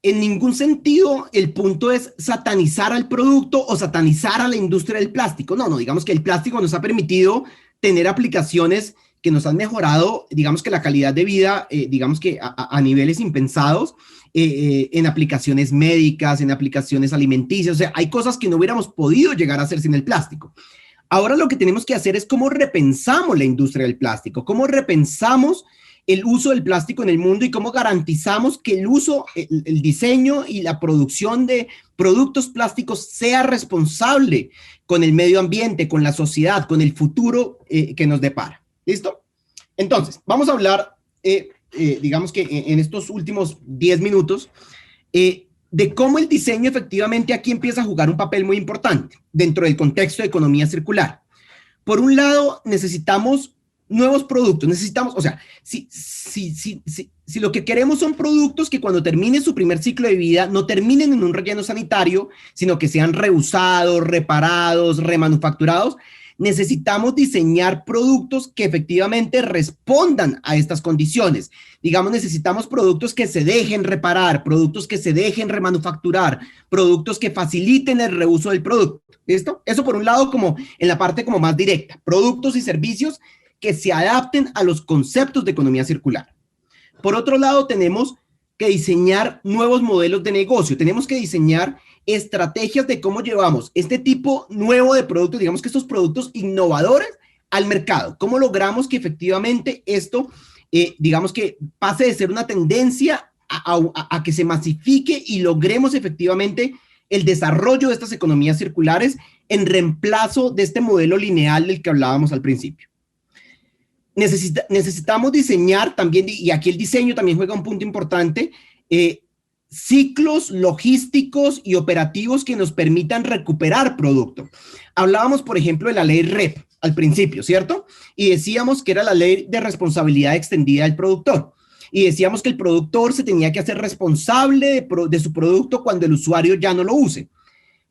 [SPEAKER 1] En ningún sentido el punto es satanizar al producto o satanizar a la industria del plástico. No, digamos que el plástico nos ha permitido tener aplicaciones que nos han mejorado, digamos que la calidad de vida, digamos que a niveles impensados, en aplicaciones médicas, en aplicaciones alimenticias. O sea, hay cosas que no hubiéramos podido llegar a hacer sin el plástico. Ahora lo que tenemos que hacer es cómo repensamos la industria del plástico, cómo repensamos el uso del plástico en el mundo y cómo garantizamos que el uso, el diseño y la producción de productos plásticos sea responsable con el medio ambiente, con la sociedad, con el futuro que nos depara. ¿Listo? Entonces, vamos a hablar, digamos que en estos últimos 10 minutos, de cómo el diseño efectivamente aquí empieza a jugar un papel muy importante dentro del contexto de economía circular. Por un lado, necesitamos nuevos productos, o sea, si lo que queremos son productos que cuando terminen su primer ciclo de vida no terminen en un relleno sanitario, sino que sean reusados, reparados, remanufacturados, necesitamos diseñar productos que efectivamente respondan a estas condiciones. Digamos, necesitamos productos que se dejen reparar, productos que se dejen remanufacturar, productos que faciliten el reuso del producto. ¿Listo? Eso por un lado como en la parte como más directa, productos y servicios que se adapten a los conceptos de economía circular. Por otro lado, tenemos que diseñar nuevos modelos de negocio, tenemos que diseñar estrategias de cómo llevamos este tipo nuevo de productos, digamos que estos productos innovadores al mercado, cómo logramos que efectivamente esto, digamos que pase de ser una tendencia a que se masifique y logremos efectivamente el desarrollo de estas economías circulares en reemplazo de este modelo lineal del que hablábamos al principio. Necesitamos diseñar también, y aquí el diseño también juega un punto importante, ciclos logísticos y operativos que nos permitan recuperar producto. Hablábamos, por ejemplo, de la ley REP al principio, ¿cierto? Y decíamos que era la ley de responsabilidad extendida del productor. Y decíamos que el productor se tenía que hacer responsable de su producto cuando el usuario ya no lo use.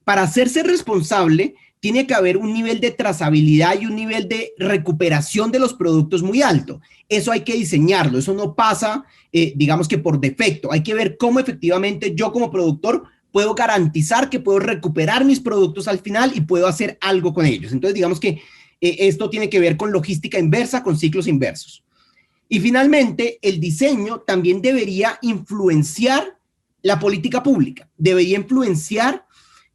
[SPEAKER 1] Para hacerse responsable, tiene que haber un nivel de trazabilidad y un nivel de recuperación de los productos muy alto. Eso hay que diseñarlo, eso no pasa, digamos que por defecto. Hay que ver cómo efectivamente yo como productor puedo garantizar que puedo recuperar mis productos al final y puedo hacer algo con ellos. Entonces, digamos que esto tiene que ver con logística inversa, con ciclos inversos. Y finalmente, el diseño también debería influenciar la política pública, debería influenciar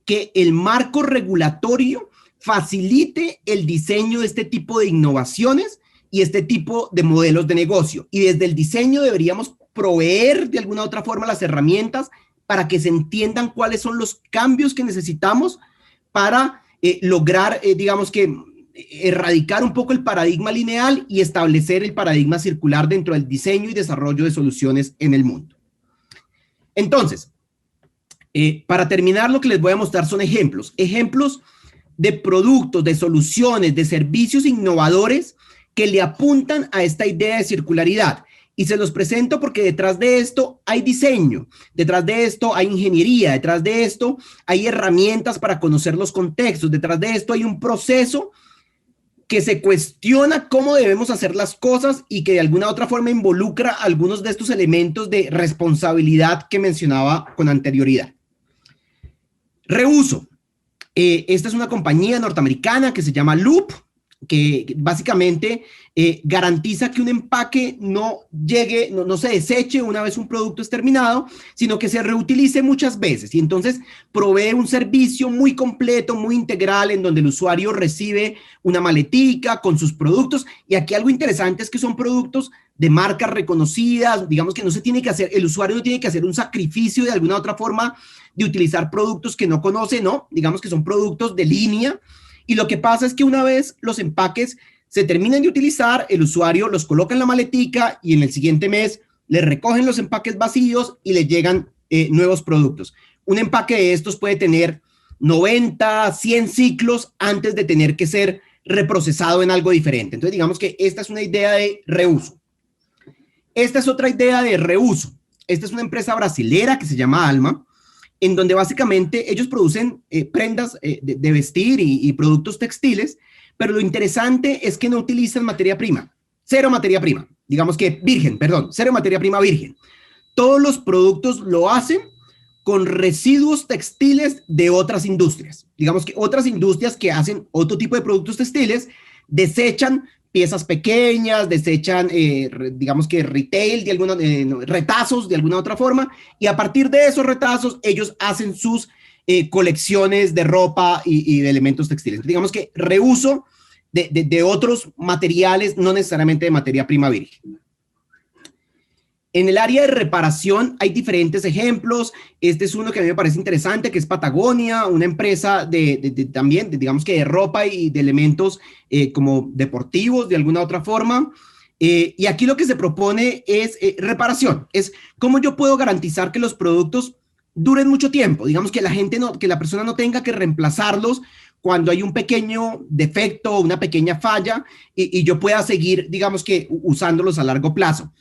[SPEAKER 1] que el marco regulatorio facilite el diseño de este tipo de innovaciones y este tipo de modelos de negocio. Y desde el diseño deberíamos proveer de alguna u otra forma las herramientas para que se entiendan cuáles son los cambios que necesitamos para lograr, digamos que, erradicar un poco el paradigma lineal y establecer el paradigma circular dentro del diseño y desarrollo de soluciones en el mundo. Entonces, para terminar, lo que les voy a mostrar son ejemplos de productos, de soluciones, de servicios innovadores que le apuntan a esta idea de circularidad. Y se los presento porque detrás de esto hay diseño, detrás de esto hay ingeniería, detrás de esto hay herramientas para conocer los contextos, detrás de esto hay un proceso que se cuestiona cómo debemos hacer las cosas y que de alguna u otra forma involucra algunos de estos elementos de responsabilidad que mencionaba con anterioridad. Reuso. Esta es una compañía norteamericana que se llama Loop, que básicamente garantiza que un empaque no llegue, no se deseche una vez un producto es terminado, sino que se reutilice muchas veces. Y entonces provee un servicio muy completo, muy integral, en donde el usuario recibe una maletica con sus productos. Y aquí algo interesante es que son productos de marcas reconocidas, digamos que no se tiene que hacer, el usuario no tiene que hacer un sacrificio de alguna otra forma de utilizar productos que no conoce, ¿no? Digamos que son productos de línea. Y lo que pasa es que una vez los empaques se terminan de utilizar, el usuario los coloca en la maletica y en el siguiente mes le recogen los empaques vacíos y le llegan nuevos productos. Un empaque de estos puede tener 90, 100 ciclos antes de tener que ser reprocesado en algo diferente. Entonces, digamos que esta es una idea de reuso. Esta es otra idea de reuso. Esta es una empresa brasilera que se llama Alma, en donde básicamente ellos producen prendas de vestir y productos textiles, pero lo interesante es que no utilizan materia prima, cero materia prima, digamos que virgen, perdón, cero materia prima virgen. Todos los productos lo hacen con residuos textiles de otras industrias. Digamos que otras industrias que hacen otro tipo de productos textiles desechan piezas pequeñas, desechan, digamos que retail, de alguna, retazos de alguna otra forma, y a partir de esos retazos ellos hacen sus colecciones de ropa y de elementos textiles. Digamos que reuso de otros materiales, no necesariamente de materia prima virgen. En el área de reparación hay diferentes ejemplos. Este es uno que a mí me parece interesante, que es Patagonia, una empresa también, digamos que de ropa y de elementos como deportivos, de alguna otra forma. Y aquí lo que se propone es reparación. Es cómo yo puedo garantizar que los productos duren mucho tiempo. Digamos que que la persona no tenga que reemplazarlos cuando hay un pequeño defecto o una pequeña falla y yo pueda seguir, digamos que, usándolos a largo plazo.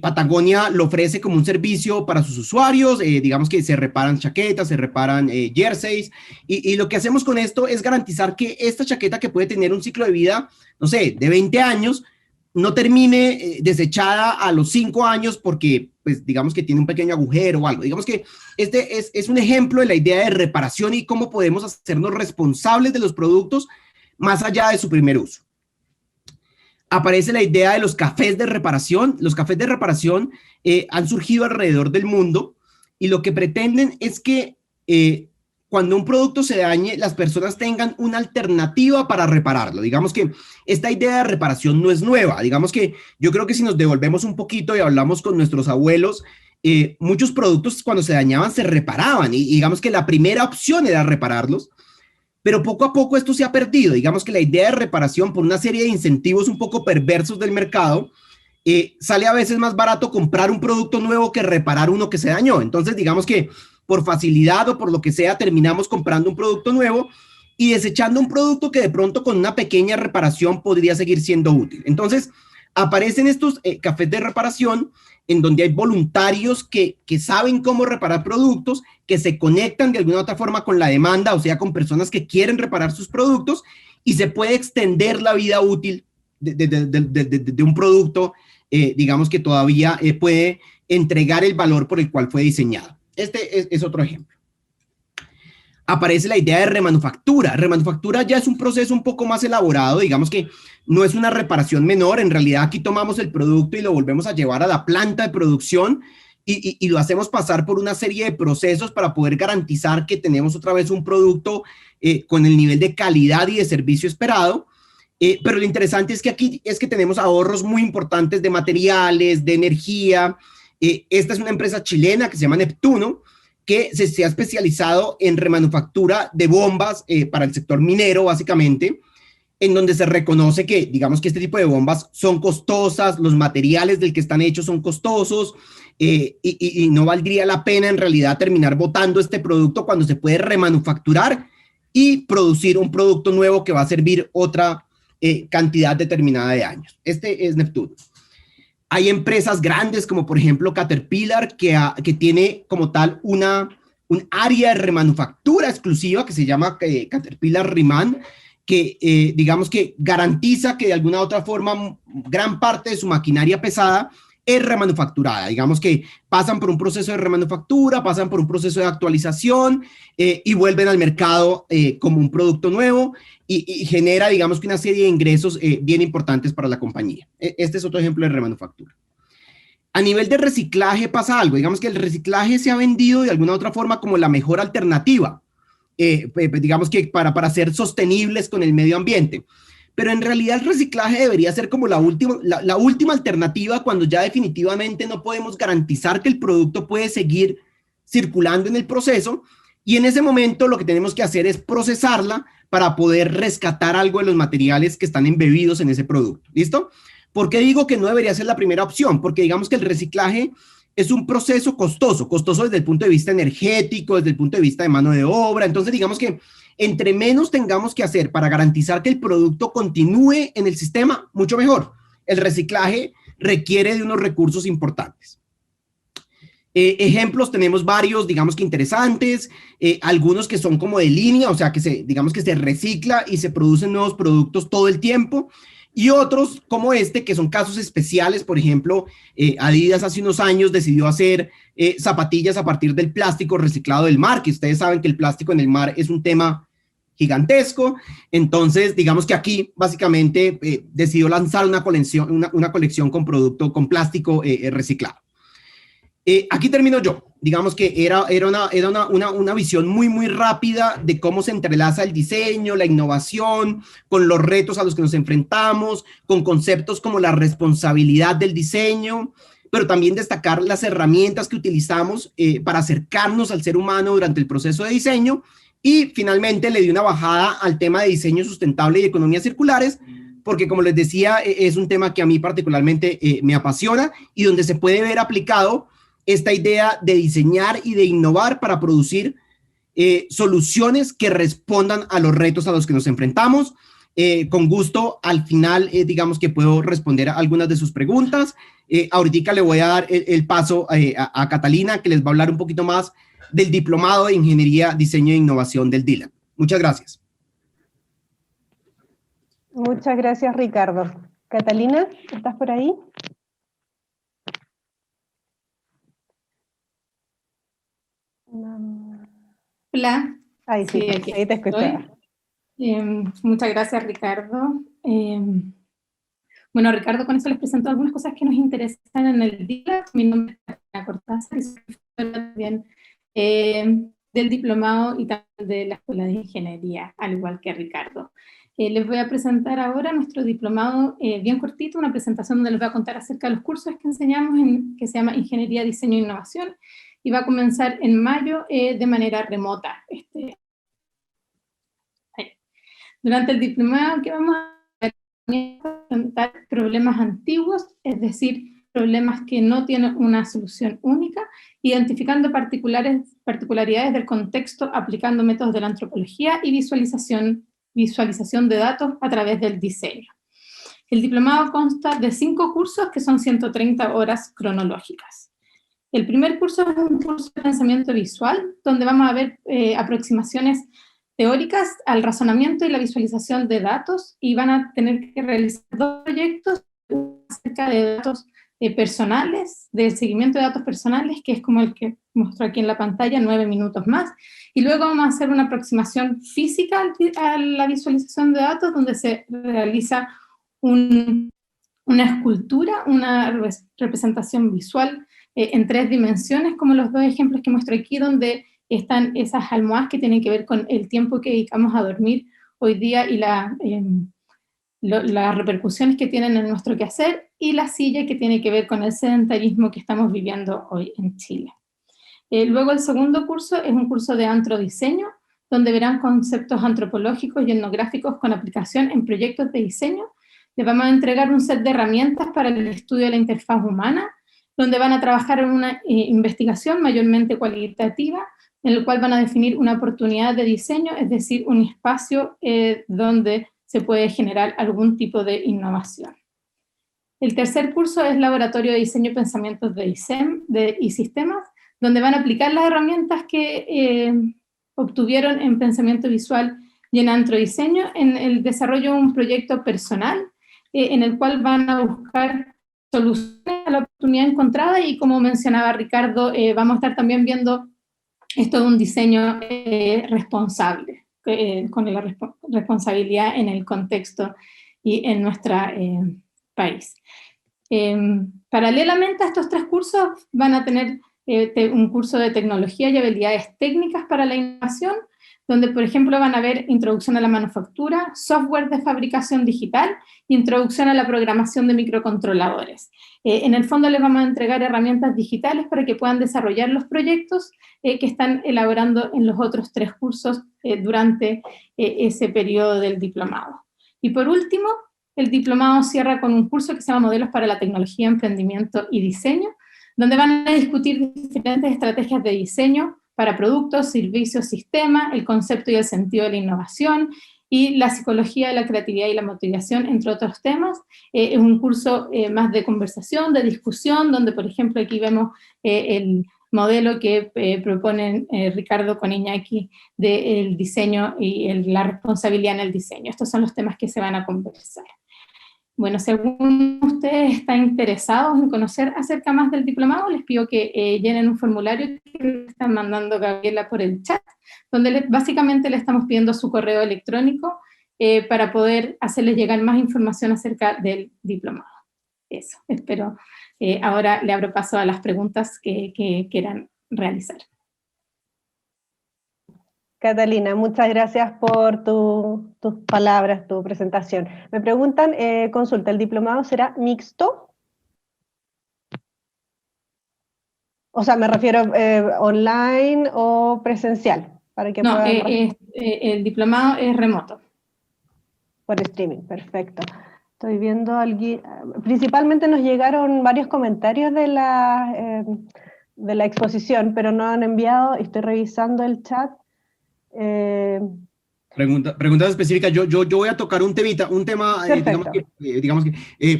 [SPEAKER 1] Patagonia lo ofrece como un servicio para sus usuarios, digamos que se reparan chaquetas, se reparan jerseys, y lo que hacemos con esto es garantizar que esta chaqueta, que puede tener un ciclo de vida, no sé, de 20 años, no termine desechada a los 5 años porque, pues, digamos que tiene un pequeño agujero o algo. Digamos que este es un ejemplo de la idea de reparación y cómo podemos hacernos responsables de los productos más allá de su primer uso. Aparece la idea de los cafés de reparación. Los cafés de reparación han surgido alrededor del mundo y lo que pretenden es que cuando un producto se dañe, las personas tengan una alternativa para repararlo. Digamos que esta idea de reparación no es nueva. Digamos que yo creo que si nos devolvemos un poquito y hablamos con nuestros abuelos, muchos productos cuando se dañaban se reparaban y digamos que la primera opción era repararlos. Pero poco a poco esto se ha perdido. Digamos que la idea de reparación, por una serie de incentivos un poco perversos del mercado, sale a veces más barato comprar un producto nuevo que reparar uno que se dañó. Entonces, digamos que por facilidad o por lo que sea, terminamos comprando un producto nuevo y desechando un producto que de pronto con una pequeña reparación podría seguir siendo útil. Entonces, aparecen estos cafés de reparación en donde hay voluntarios que saben cómo reparar productos, que se conectan de alguna otra forma con la demanda, o sea, con personas que quieren reparar sus productos, y se puede extender la vida útil de un producto, digamos que todavía puede entregar el valor por el cual fue diseñado. Este es otro ejemplo. Aparece la idea de remanufactura. Remanufactura ya es un proceso un poco más elaborado, digamos que no es una reparación menor, en realidad aquí tomamos el producto y lo volvemos a llevar a la planta de producción y lo hacemos pasar por una serie de procesos para poder garantizar que tenemos otra vez un producto con el nivel de calidad y de servicio esperado. Pero lo interesante es que aquí es que tenemos ahorros muy importantes de materiales, de energía. Esta es una empresa chilena que se llama Neptuno, que se ha especializado en remanufactura de bombas para el sector minero, básicamente, en donde se reconoce que, digamos que este tipo de bombas son costosas, los materiales del que están hechos son costosos, y no valdría la pena en realidad terminar botando este producto cuando se puede remanufacturar y producir un producto nuevo que va a servir otra cantidad determinada de años. Este es Neptuno. Hay empresas grandes como por ejemplo Caterpillar que tiene como tal un área de remanufactura exclusiva que se llama Caterpillar Reman, que digamos que garantiza que de alguna u otra forma gran parte de su maquinaria pesada es remanufacturada. Digamos que pasan por un proceso de remanufactura, pasan por un proceso de actualización y vuelven al mercado como un producto nuevo y genera, digamos que una serie de ingresos bien importantes para la compañía. Este es otro ejemplo de remanufactura. A nivel de reciclaje pasa algo, digamos que el reciclaje se ha vendido de alguna u otra forma como la mejor alternativa, digamos que para ser sostenibles con el medio ambiente. Pero en realidad el reciclaje debería ser como la última alternativa cuando ya definitivamente no podemos garantizar que el producto puede seguir circulando en el proceso, y en ese momento lo que tenemos que hacer es procesarla para poder rescatar algo de los materiales que están embebidos en ese producto. ¿Listo? ¿Por qué digo que no debería ser la primera opción? Porque digamos que el reciclaje es un proceso costoso desde el punto de vista energético, desde el punto de vista de mano de obra. Entonces, digamos que entre menos tengamos que hacer para garantizar que el producto continúe en el sistema, mucho mejor. El reciclaje requiere de unos recursos importantes. Ejemplos tenemos varios, digamos que interesantes, algunos que son como de línea, o sea, digamos que se recicla y se producen nuevos productos todo el tiempo, y otros como este, que son casos especiales. Por ejemplo, Adidas hace unos años decidió hacer zapatillas a partir del plástico reciclado del mar, que ustedes saben que el plástico en el mar es un tema gigantesco. Entonces, digamos que aquí básicamente decidió lanzar una colección con producto, con plástico reciclado. Aquí termino yo. Digamos que era una visión muy rápida de cómo se entrelaza el diseño, la innovación, con los retos a los que nos enfrentamos, con conceptos como la responsabilidad del diseño, pero también destacar las herramientas que utilizamos para acercarnos al ser humano durante el proceso de diseño, y finalmente le di una bajada al tema de diseño sustentable y economías circulares, porque como les decía, es un tema que a mí particularmente me apasiona y donde se puede ver aplicado esta idea de diseñar y de innovar para producir soluciones que respondan a los retos a los que nos enfrentamos. Con gusto, al final, digamos que puedo responder a algunas de sus preguntas. Ahorita le voy a dar el paso a Catalina, que les va a hablar un poquito más del diplomado de Ingeniería, Diseño e Innovación del DILAN. Muchas gracias.
[SPEAKER 2] Muchas gracias, Ricardo. Catalina, ¿estás por ahí?
[SPEAKER 3] Hola.
[SPEAKER 2] Ahí sí,
[SPEAKER 3] sí,
[SPEAKER 2] ahí te escuchaba.
[SPEAKER 3] Muchas gracias, Ricardo. Bueno, Ricardo con eso les presento algunas cosas que nos interesan en el día. Mi nombre es Catalina Cortázar y soy también del diplomado y también de la Escuela de Ingeniería, al igual que Ricardo. Les voy a presentar ahora nuestro diplomado bien cortito, una presentación donde les voy a contar acerca de los cursos que enseñamos, que se llama Ingeniería, Diseño e Innovación, y va a comenzar en mayo de manera remota. Durante el diplomado que vamos a presentar problemas antiguos, es decir, problemas que no tienen una solución única, identificando particularidades del contexto, aplicando métodos de la antropología y visualización de datos a través del diseño. El diplomado consta de 5 cursos que son 130 horas cronológicas. El primer curso es un curso de pensamiento visual, donde vamos a ver aproximaciones teóricas al razonamiento y la visualización de datos, y van a tener que realizar 2 proyectos, acerca de datos personales, del seguimiento de datos personales, que es como el que muestro aquí en la pantalla, 9 minutos más, y luego vamos a hacer una aproximación física a la visualización de datos, donde se realiza una escultura, una representación visual en 3 dimensiones, como los 2 ejemplos que muestro aquí, donde están esas almohadas que tienen que ver con el tiempo que dedicamos a dormir hoy día y las repercusiones que tienen en nuestro quehacer, y la silla que tiene que ver con el sedentarismo que estamos viviendo hoy en Chile. Luego el segundo curso es un curso de antrodiseño, donde verán conceptos antropológicos y etnográficos con aplicación en proyectos de diseño. Les vamos a entregar un set de herramientas para el estudio de la interfaz humana, donde van a trabajar en una investigación mayormente cualitativa, en el cual van a definir una oportunidad de diseño, es decir, un espacio donde se puede generar algún tipo de innovación. El tercer curso es Laboratorio de Diseño y Pensamientos y Sistemas, donde van a aplicar las herramientas que obtuvieron en pensamiento visual y en antrodiseño en el desarrollo de un proyecto personal en el cual van a buscar soluciones a la oportunidad encontrada, y como mencionaba Ricardo, vamos a estar también viendo esto de un diseño responsable, con la responsabilidad en el contexto y en nuestro país. Paralelamente a estos 3 cursos van a tener un curso de tecnología y habilidades técnicas para la innovación, donde por ejemplo van a ver introducción a la manufactura, software de fabricación digital, introducción a la programación de microcontroladores. En el fondo les vamos a entregar herramientas digitales para que puedan desarrollar los proyectos que están elaborando en los otros 3 cursos durante ese periodo del diplomado. Y por último, el diplomado cierra con un curso que se llama Modelos para la Tecnología, Emprendimiento y Diseño, donde van a discutir diferentes estrategias de diseño para productos, servicios, sistemas, el concepto y el sentido de la innovación, y la psicología de la creatividad y la motivación, entre otros temas. Es un curso más de conversación, de discusión, donde por ejemplo aquí vemos el modelo que proponen Ricardo con Iñaki del diseño y la responsabilidad en el diseño. Estos son los temas que se van a conversar. Bueno, si alguno de ustedes está interesado en conocer acerca más del diplomado, les pido que llenen un formulario que le están mandando Gabriela por el chat, donde básicamente le estamos pidiendo su correo electrónico para poder hacerles llegar más información acerca del diplomado. Eso, espero. Ahora le abro paso a las preguntas que quieran realizar.
[SPEAKER 2] Catalina, muchas gracias por tus palabras, tu presentación. Me preguntan, consulta, ¿el diplomado será mixto? O sea, me refiero online o presencial, para que
[SPEAKER 3] no,
[SPEAKER 2] puedan...
[SPEAKER 3] el diplomado es remoto.
[SPEAKER 2] Por streaming, perfecto. Estoy viendo alguien, principalmente nos llegaron varios comentarios de la exposición, pero no han enviado, estoy revisando el chat.
[SPEAKER 1] Preguntas específicas. Yo voy a tocar un tema,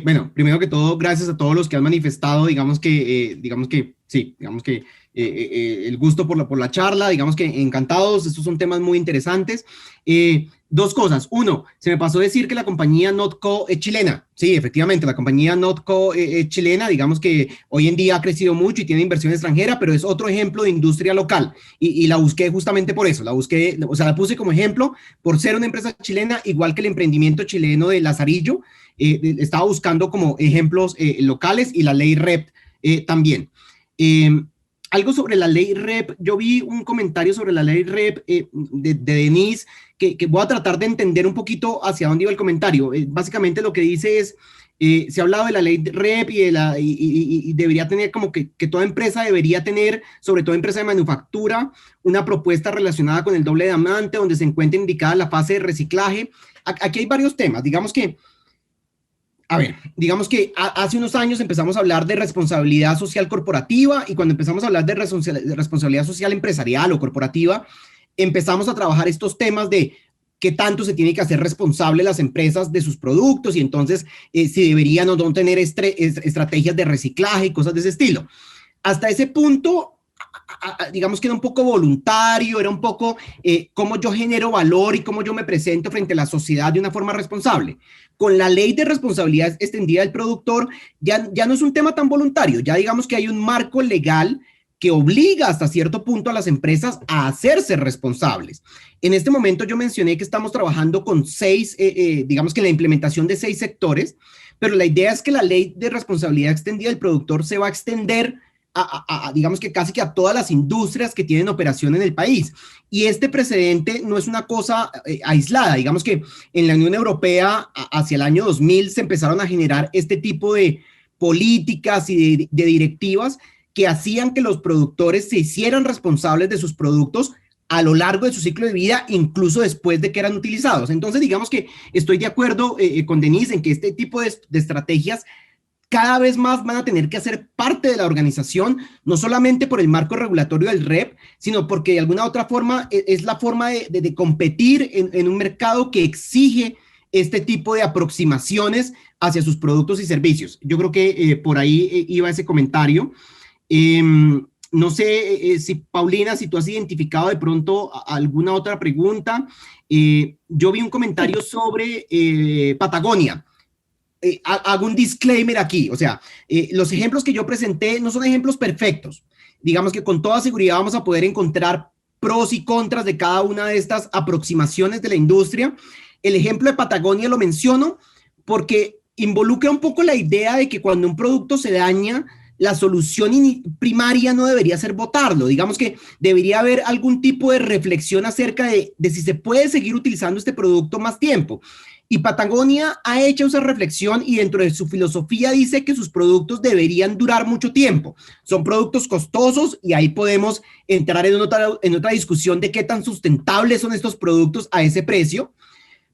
[SPEAKER 1] bueno, primero que todo, gracias a todos los que han manifestado, el gusto por la charla, digamos que encantados, estos son temas muy interesantes. 2 cosas. 1, se me pasó decir que la compañía Notco es chilena. Sí, efectivamente, la compañía Notco es chilena, digamos que hoy en día ha crecido mucho y tiene inversión extranjera, pero es otro ejemplo de industria local, y la busqué justamente por eso, la puse como ejemplo por ser una empresa chilena, igual que el emprendimiento chileno de Lazarillo. Estaba buscando como ejemplos locales, y la ley REP también. Algo sobre la ley REP, yo vi un comentario sobre la ley REP de Denise, que voy a tratar de entender un poquito hacia dónde iba el comentario. Básicamente lo que dice es, se ha hablado de la ley REP y debería tener como que toda empresa debería tener, sobre todo empresa de manufactura, una propuesta relacionada con el doble diamante, donde se encuentre indicada la fase de reciclaje. Aquí hay varios temas, digamos que hace unos años empezamos a hablar de responsabilidad social corporativa, y cuando empezamos a hablar de responsabilidad social empresarial o corporativa, empezamos a trabajar estos temas de qué tanto se tiene que hacer responsable las empresas de sus productos, y entonces si deberían o no tener estrategias de reciclaje y cosas de ese estilo. Hasta ese punto, digamos que era un poco voluntario, era un poco cómo yo genero valor y cómo yo me presento frente a la sociedad de una forma responsable. Con la ley de responsabilidad extendida del productor, ya no es un tema tan voluntario, ya digamos que hay un marco legal que obliga hasta cierto punto a las empresas a hacerse responsables. En este momento yo mencioné que estamos trabajando con 6, digamos que la implementación de 6 sectores, pero la idea es que la ley de responsabilidad extendida del productor se va a extender digamos que casi que a todas las industrias que tienen operación en el país. Y este precedente no es una cosa aislada. Digamos que en la Unión Europea, hacia el año 2000, se empezaron a generar este tipo de políticas y de directivas que hacían que los productores se hicieran responsables de sus productos a lo largo de su ciclo de vida, incluso después de que eran utilizados. Entonces, digamos que estoy de acuerdo con Denise en que este tipo de estrategias cada vez más van a tener que hacer parte de la organización, no solamente por el marco regulatorio del REP, sino porque de alguna otra forma es la forma de competir en un mercado que exige este tipo de aproximaciones hacia sus productos y servicios. Yo creo que por ahí iba ese comentario. No sé si, Paulina, si tú has identificado de pronto alguna otra pregunta. Yo vi un comentario sobre Patagonia. Hago un disclaimer aquí, o sea, los ejemplos que yo presenté no son ejemplos perfectos. Digamos que con toda seguridad vamos a poder encontrar pros y contras de cada una de estas aproximaciones de la industria. El ejemplo de Patagonia lo menciono porque involucra un poco la idea de que cuando un producto se daña, la solución primaria no debería ser botarlo. Digamos que debería haber algún tipo de reflexión acerca de si se puede seguir utilizando este producto más tiempo. Y Patagonia ha hecho esa reflexión y dentro de su filosofía dice que sus productos deberían durar mucho tiempo. Son productos costosos y ahí podemos entrar en otra discusión de qué tan sustentables son estos productos a ese precio.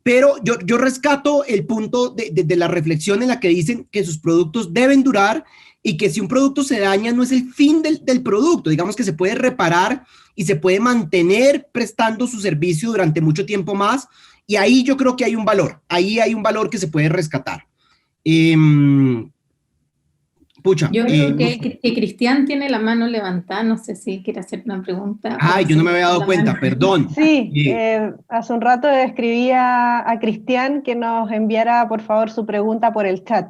[SPEAKER 1] Pero yo rescato el punto de la reflexión en la que dicen que sus productos deben durar y que si un producto se daña no es el fin del producto. Digamos que se puede reparar y se puede mantener prestando su servicio durante mucho tiempo más. Y ahí yo creo que hay un valor, ahí hay un valor que se puede rescatar.
[SPEAKER 3] Yo creo que Cristian tiene la mano levantada, no sé si quiere hacer una pregunta.
[SPEAKER 1] Ay, yo no me había dado cuenta, perdón.
[SPEAKER 2] Sí, hace un rato escribí a Cristian que nos enviara por favor su pregunta por el chat.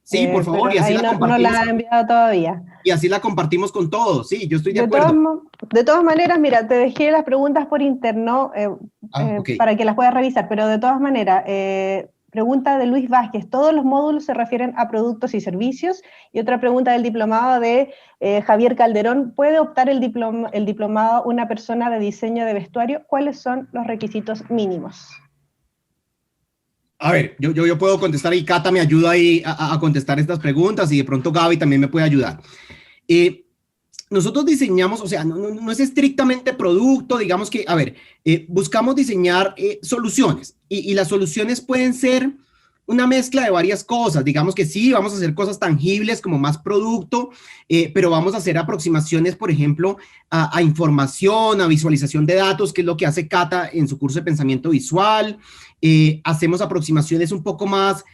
[SPEAKER 1] Sí, por favor, y así
[SPEAKER 2] ahí
[SPEAKER 1] la compartimos.
[SPEAKER 2] No la ha enviado todavía.
[SPEAKER 1] Y así la compartimos con todos, sí, yo estoy de acuerdo.
[SPEAKER 2] De todas maneras, mira, te dejé las preguntas por interno
[SPEAKER 1] Okay.
[SPEAKER 2] para que las puedas revisar, pero de todas maneras, pregunta de Luis Vázquez, ¿todos los módulos se refieren a productos y servicios? Y otra pregunta del diplomado de Javier Calderón, ¿puede optar el diplomado una persona de diseño de vestuario? ¿Cuáles son los requisitos mínimos?
[SPEAKER 1] A ver, yo puedo contestar y Cata me ayuda ahí a contestar estas preguntas y de pronto Gaby también me puede ayudar. Nosotros diseñamos, o sea, no es estrictamente producto, digamos que, a ver, buscamos diseñar soluciones y las soluciones pueden ser una mezcla de varias cosas. Digamos que sí, vamos a hacer cosas tangibles como más producto, pero vamos a hacer aproximaciones, por ejemplo, a información, a visualización de datos, que es lo que hace Cata en su curso de pensamiento visual. Hacemos aproximaciones un poco más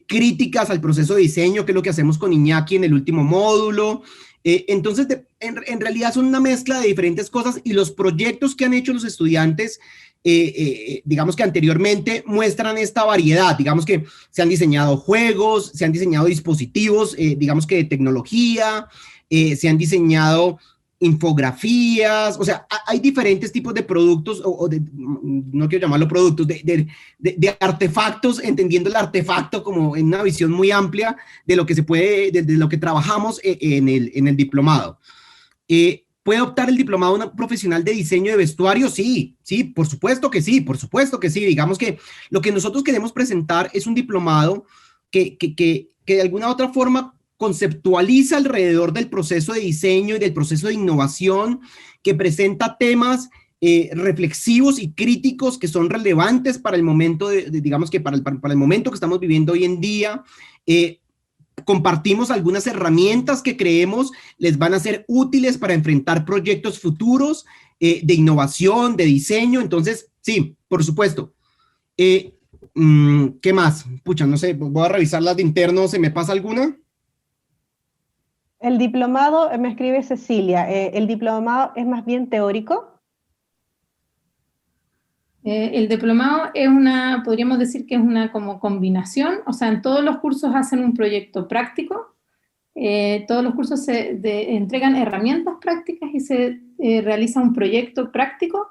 [SPEAKER 1] críticas al proceso de diseño, que es lo que hacemos con Iñaki en el último módulo. Entonces, en realidad son una mezcla de diferentes cosas y los proyectos que han hecho los estudiantes, digamos que anteriormente muestran esta variedad. Digamos que se han diseñado juegos, se han diseñado dispositivos, digamos que de tecnología, se han diseñado infografías, o sea, hay diferentes tipos de productos, no quiero llamarlo productos, de artefactos, entendiendo el artefacto como en una visión muy amplia de lo que se puede, de lo que trabajamos en el diplomado. ¿Puede optar el diplomado un profesional de diseño de vestuario? Sí, por supuesto que sí, por supuesto que sí. Digamos que lo que nosotros queremos presentar es un diplomado que de alguna u otra forma conceptualiza alrededor del proceso de diseño y del proceso de innovación, que presenta temas reflexivos y críticos que son relevantes para el momento, digamos que para el momento que estamos viviendo hoy en día. Compartimos algunas herramientas que creemos les van a ser útiles para enfrentar proyectos futuros de innovación, de diseño. Entonces, sí, por supuesto. ¿Qué más? Pucha, no sé, voy a revisar las de interno, ¿se me pasa alguna?
[SPEAKER 2] El diplomado, me escribe Cecilia, ¿el diplomado es más bien teórico?
[SPEAKER 3] El diplomado es podríamos decir que es una como combinación, o sea, en todos los cursos hacen un proyecto práctico, todos los cursos entregan herramientas prácticas y se realiza un proyecto práctico.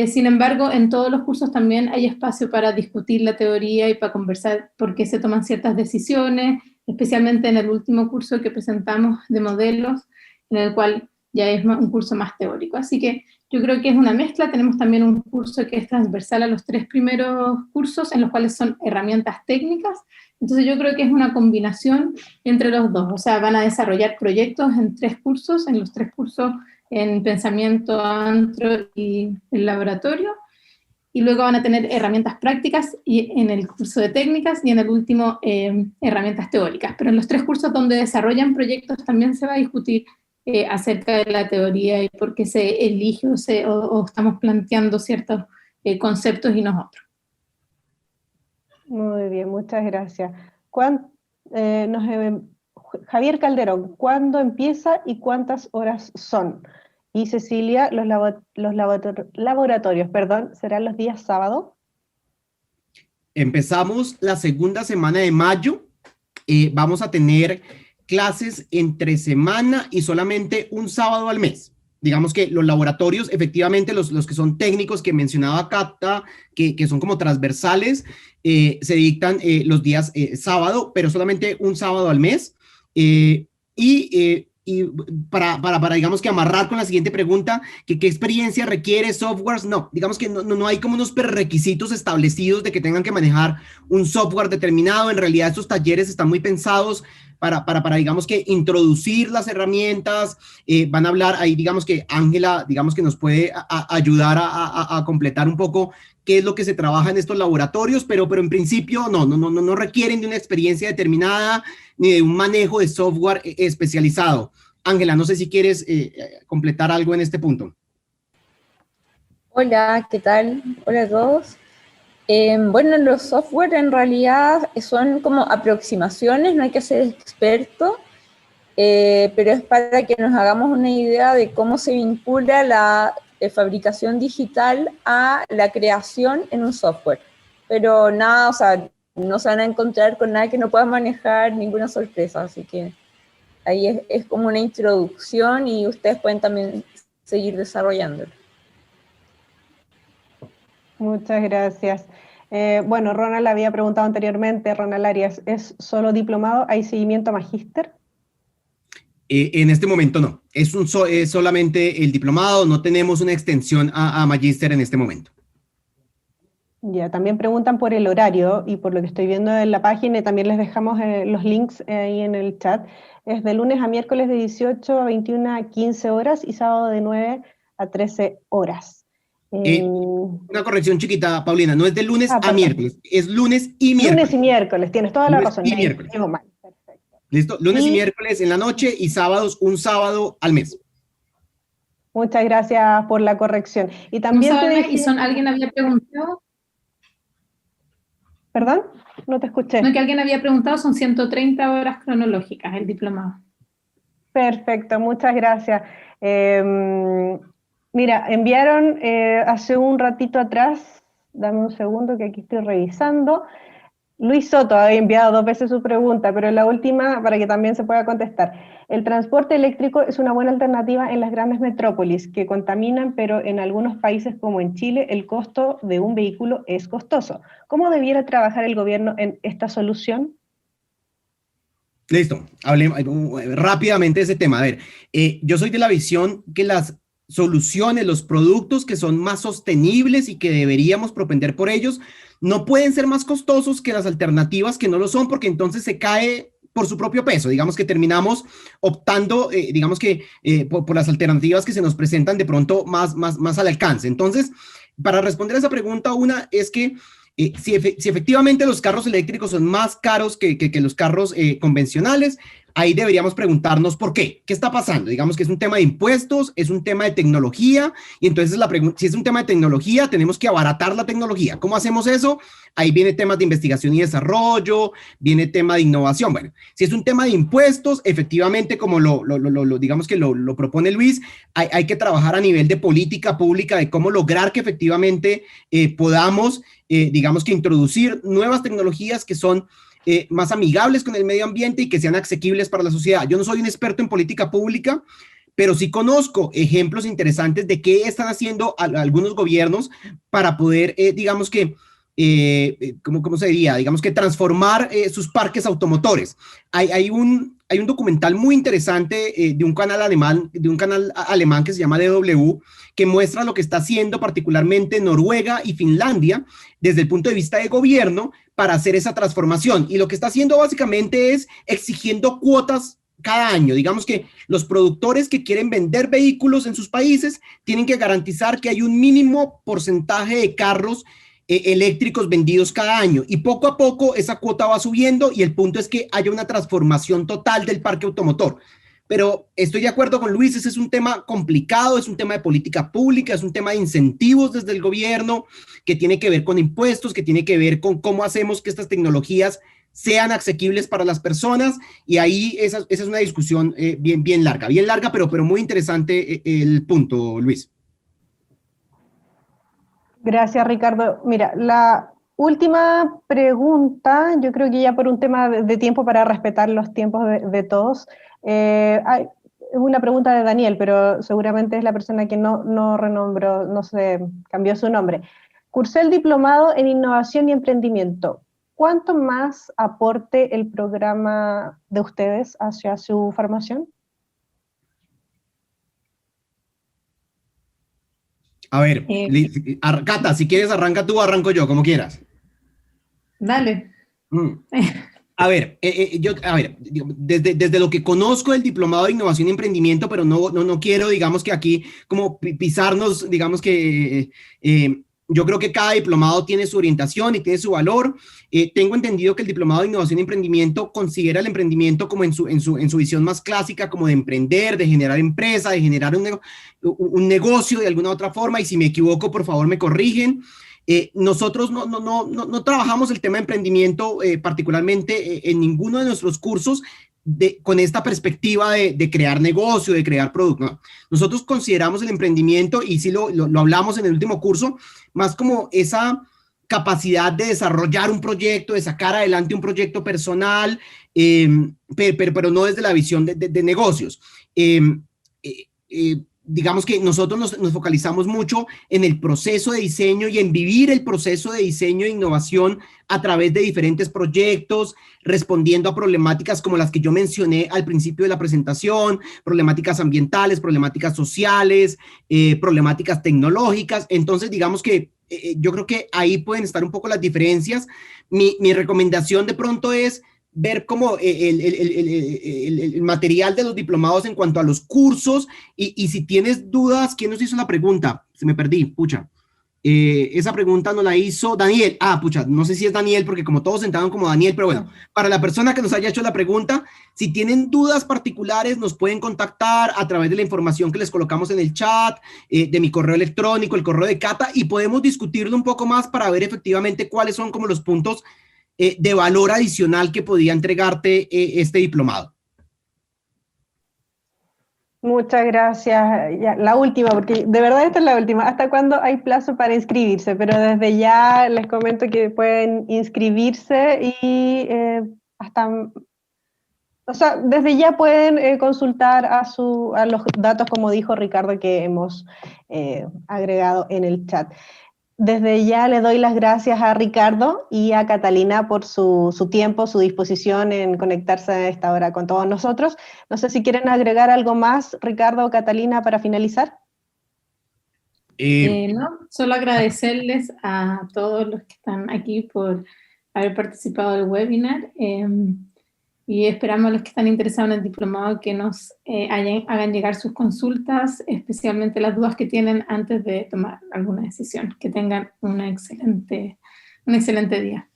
[SPEAKER 3] Sin embargo, en todos los cursos también hay espacio para discutir la teoría y para conversar por qué se toman ciertas decisiones, especialmente en el último curso que presentamos de modelos, en el cual ya es un curso más teórico. Así que yo creo que es una mezcla. Tenemos también un curso que es transversal a los 3 primeros cursos, en los cuales son herramientas técnicas. Entonces yo creo que es una combinación entre los dos. O sea, van a desarrollar proyectos en 3 cursos, en los 3 cursos en pensamiento, antro y el laboratorio. Y luego van a tener herramientas prácticas y en el curso de técnicas y en el último herramientas teóricas. Pero en los 3 cursos donde desarrollan proyectos también se va a discutir acerca de la teoría y por qué se elige o estamos planteando ciertos conceptos y no otros.
[SPEAKER 2] Muy bien, muchas gracias. Javier Calderón, ¿cuándo empieza y cuántas horas son? Y Cecilia, laboratorios, perdón, ¿serán los días sábado?
[SPEAKER 1] Empezamos la segunda semana de mayo. Vamos a tener clases entre semana y solamente un sábado al mes. Digamos que los laboratorios, efectivamente, los que son técnicos que mencionaba Cata, que son como transversales, se dictan los días sábado, pero solamente un sábado al mes. Y para, digamos que amarrar con la siguiente pregunta, que qué experiencia requiere softwares, no, digamos que no hay como unos prerequisitos establecidos de que tengan que manejar un software determinado. En realidad estos talleres están muy pensados para digamos que introducir las herramientas. Van a hablar ahí, digamos que Ángela, digamos que nos puede ayudar a completar un poco qué es lo que se trabaja en estos laboratorios, pero en principio no requieren de una experiencia determinada ni de un manejo de software especializado. Ángela, no sé si quieres completar algo en este punto.
[SPEAKER 4] Hola, ¿qué tal? Hola a todos. Bueno, los software en realidad son como aproximaciones, no hay que ser experto, pero es para que nos hagamos una idea de cómo se vincula la fabricación digital a la creación en un software. Pero nada, o sea, no se van a encontrar con nada que no puedan manejar, ninguna sorpresa, así que ahí es como una introducción y ustedes pueden también seguir desarrollándolo.
[SPEAKER 2] Muchas gracias. Bueno, Ronald había preguntado anteriormente, Ronald Arias, ¿es solo diplomado? ¿Hay seguimiento a magíster?
[SPEAKER 1] En este momento no, es solamente el diplomado, no tenemos una extensión a magíster en este momento.
[SPEAKER 2] Ya, también preguntan por el horario y por lo que estoy viendo en la página y también les dejamos los links ahí en el chat. Es de lunes a miércoles de 18 a 21 a 15 horas y sábado de 9 a 13 horas.
[SPEAKER 1] Una corrección chiquita, Paulina, no es de lunes a miércoles, es lunes y miércoles.
[SPEAKER 2] Lunes y miércoles, tienes toda la razón.
[SPEAKER 1] Y miércoles.
[SPEAKER 2] Perfecto.
[SPEAKER 1] ¿Listo? Lunes y miércoles en la noche y sábados, un sábado al mes.
[SPEAKER 2] Muchas gracias por la corrección. Y también
[SPEAKER 3] alguien había preguntado.
[SPEAKER 2] ¿Perdón? No te escuché.
[SPEAKER 3] No, que alguien había preguntado, son 130 horas cronológicas el diplomado.
[SPEAKER 2] Perfecto, muchas gracias. Mira, enviaron hace un ratito atrás, dame un segundo que aquí estoy revisando. Luis Soto había enviado 2 veces su pregunta, pero la última para que también se pueda contestar. El transporte eléctrico es una buena alternativa en las grandes metrópolis que contaminan, pero en algunos países como en Chile el costo de un vehículo es costoso. ¿Cómo debiera trabajar el gobierno en esta solución?
[SPEAKER 1] Listo, hablemos rápidamente de ese tema. A ver, yo soy de la visión que las soluciones, los productos que son más sostenibles y que deberíamos propender por ellos, no pueden ser más costosos que las alternativas que no lo son, porque entonces se cae por su propio peso. Digamos que terminamos optando, digamos que por las alternativas que se nos presentan de pronto más al alcance. Entonces, para responder a esa pregunta, una es que si efectivamente los carros eléctricos son más caros que los carros convencionales, ahí deberíamos preguntarnos por qué. ¿Qué está pasando? Digamos que es un tema de impuestos, es un tema de tecnología, y entonces si es un tema de tecnología, tenemos que abaratar la tecnología. ¿Cómo hacemos eso? Ahí viene temas de investigación y desarrollo, viene tema de innovación. Bueno, si es un tema de impuestos, efectivamente, como digamos que lo propone Luis, hay que trabajar a nivel de política pública de cómo lograr que efectivamente podamos, digamos que introducir nuevas tecnologías que son más amigables con el medio ambiente y que sean asequibles para la sociedad. Yo no soy un experto en política pública, pero sí conozco ejemplos interesantes de qué están haciendo algunos gobiernos para poder, digamos que, ¿cómo se diría? Digamos que transformar sus parques automotores. Hay un documental muy interesante de un canal alemán que se llama DW, que muestra lo que está haciendo particularmente Noruega y Finlandia desde el punto de vista de gobierno para hacer esa transformación. Y lo que está haciendo básicamente es exigiendo cuotas cada año. Digamos que los productores que quieren vender vehículos en sus países tienen que garantizar que hay un mínimo porcentaje de carros eléctricos vendidos cada año, y poco a poco esa cuota va subiendo, y el punto es que haya una transformación total del parque automotor. pero estoy de acuerdo con Luis, ese es un tema complicado, es un tema de política pública, es un tema de incentivos desde el gobierno, que tiene que ver con impuestos, que tiene que ver con cómo hacemos que estas tecnologías sean asequibles para las personas, y ahí esa es una discusión bien larga, pero muy interesante el punto, Luis.
[SPEAKER 2] Gracias, Ricardo. Mira, la última pregunta, yo creo que ya por un tema de tiempo para respetar los tiempos de todos, es una pregunta de Daniel, pero seguramente es la persona que no renombró, no sé, cambió su nombre. Cursé el diplomado en innovación y emprendimiento. ¿Cuánto más aporte el programa de ustedes hacia su formación?
[SPEAKER 1] A ver, Cata, si quieres arranca tú o arranco yo, como quieras.
[SPEAKER 3] Dale.
[SPEAKER 1] A ver, desde lo que conozco del diplomado de innovación y emprendimiento, pero no quiero, digamos que aquí como pisarnos, digamos que yo creo que cada diplomado tiene su orientación y tiene su valor. Tengo entendido que el diplomado de innovación y emprendimiento considera el emprendimiento como en su visión más clásica, como de emprender, de generar empresa, de generar un negocio de alguna otra forma, y si me equivoco, por favor, me corrigen. Nosotros no trabajamos el tema de emprendimiento particularmente en ninguno de nuestros cursos con esta perspectiva de crear negocio, de crear producto. No. Nosotros consideramos el emprendimiento, y sí lo hablamos en el último curso, más como esa capacidad de desarrollar un proyecto, de sacar adelante un proyecto personal, pero no desde la visión de negocios. Digamos que nosotros nos focalizamos mucho en el proceso de diseño y en vivir el proceso de diseño e innovación a través de diferentes proyectos, respondiendo a problemáticas como las que yo mencioné al principio de la presentación, problemáticas ambientales, problemáticas sociales, problemáticas tecnológicas. Entonces, digamos que yo creo que ahí pueden estar un poco las diferencias. Mi recomendación de pronto es ver como el material de los diplomados en cuanto a los cursos, y si tienes dudas, ¿quién nos hizo la pregunta? Se me perdí, pucha. Esa pregunta nos la hizo Daniel. Pucha, no sé si es Daniel, porque como todos sentaron como Daniel, pero bueno, para la persona que nos haya hecho la pregunta, si tienen dudas particulares, nos pueden contactar a través de la información que les colocamos en el chat, de mi correo electrónico, el correo de Cata, y podemos discutirlo un poco más para ver efectivamente cuáles son como los puntos de valor adicional que podía entregarte este diplomado.
[SPEAKER 2] Muchas gracias. Ya, la última, porque de verdad esta es la última. ¿Hasta cuándo hay plazo para inscribirse? Pero desde ya les comento que pueden inscribirse y desde ya pueden consultar a los datos, como dijo Ricardo, que hemos agregado en el chat. Desde ya le doy las gracias a Ricardo y a Catalina por su tiempo, su disposición en conectarse a esta hora con todos nosotros. No sé si quieren agregar algo más, Ricardo o Catalina, para finalizar.
[SPEAKER 3] No, solo agradecerles a todos los que están aquí por haber participado del webinar, y esperamos a los que están interesados en el diplomado que nos hagan llegar sus consultas, especialmente las dudas que tienen antes de tomar alguna decisión. Que tengan un excelente día.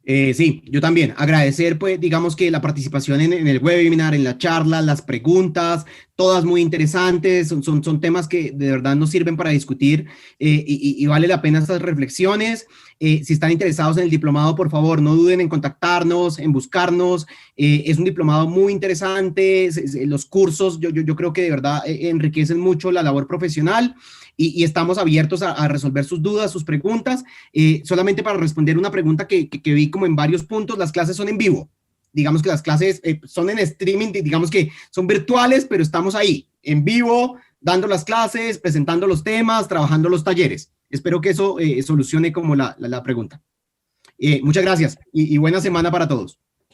[SPEAKER 1] Sí, yo también. Agradecer, pues, digamos que la participación en el webinar, en la charla, las preguntas, todas muy interesantes, son temas que de verdad nos sirven para discutir, y vale la pena estas reflexiones. Si están interesados en el diplomado, por favor, no duden en contactarnos, en buscarnos. Es un diplomado muy interesante. Los cursos, yo creo que de verdad enriquecen mucho la labor profesional, y estamos abiertos a resolver sus dudas, sus preguntas. Solamente para responder una pregunta que vi como en varios puntos, las clases son en vivo. Digamos que las clases son en streaming, digamos que son virtuales, pero estamos ahí, en vivo, dando las clases, presentando los temas, trabajando los talleres. Espero que eso solucione como la pregunta. Muchas gracias y buena semana para todos.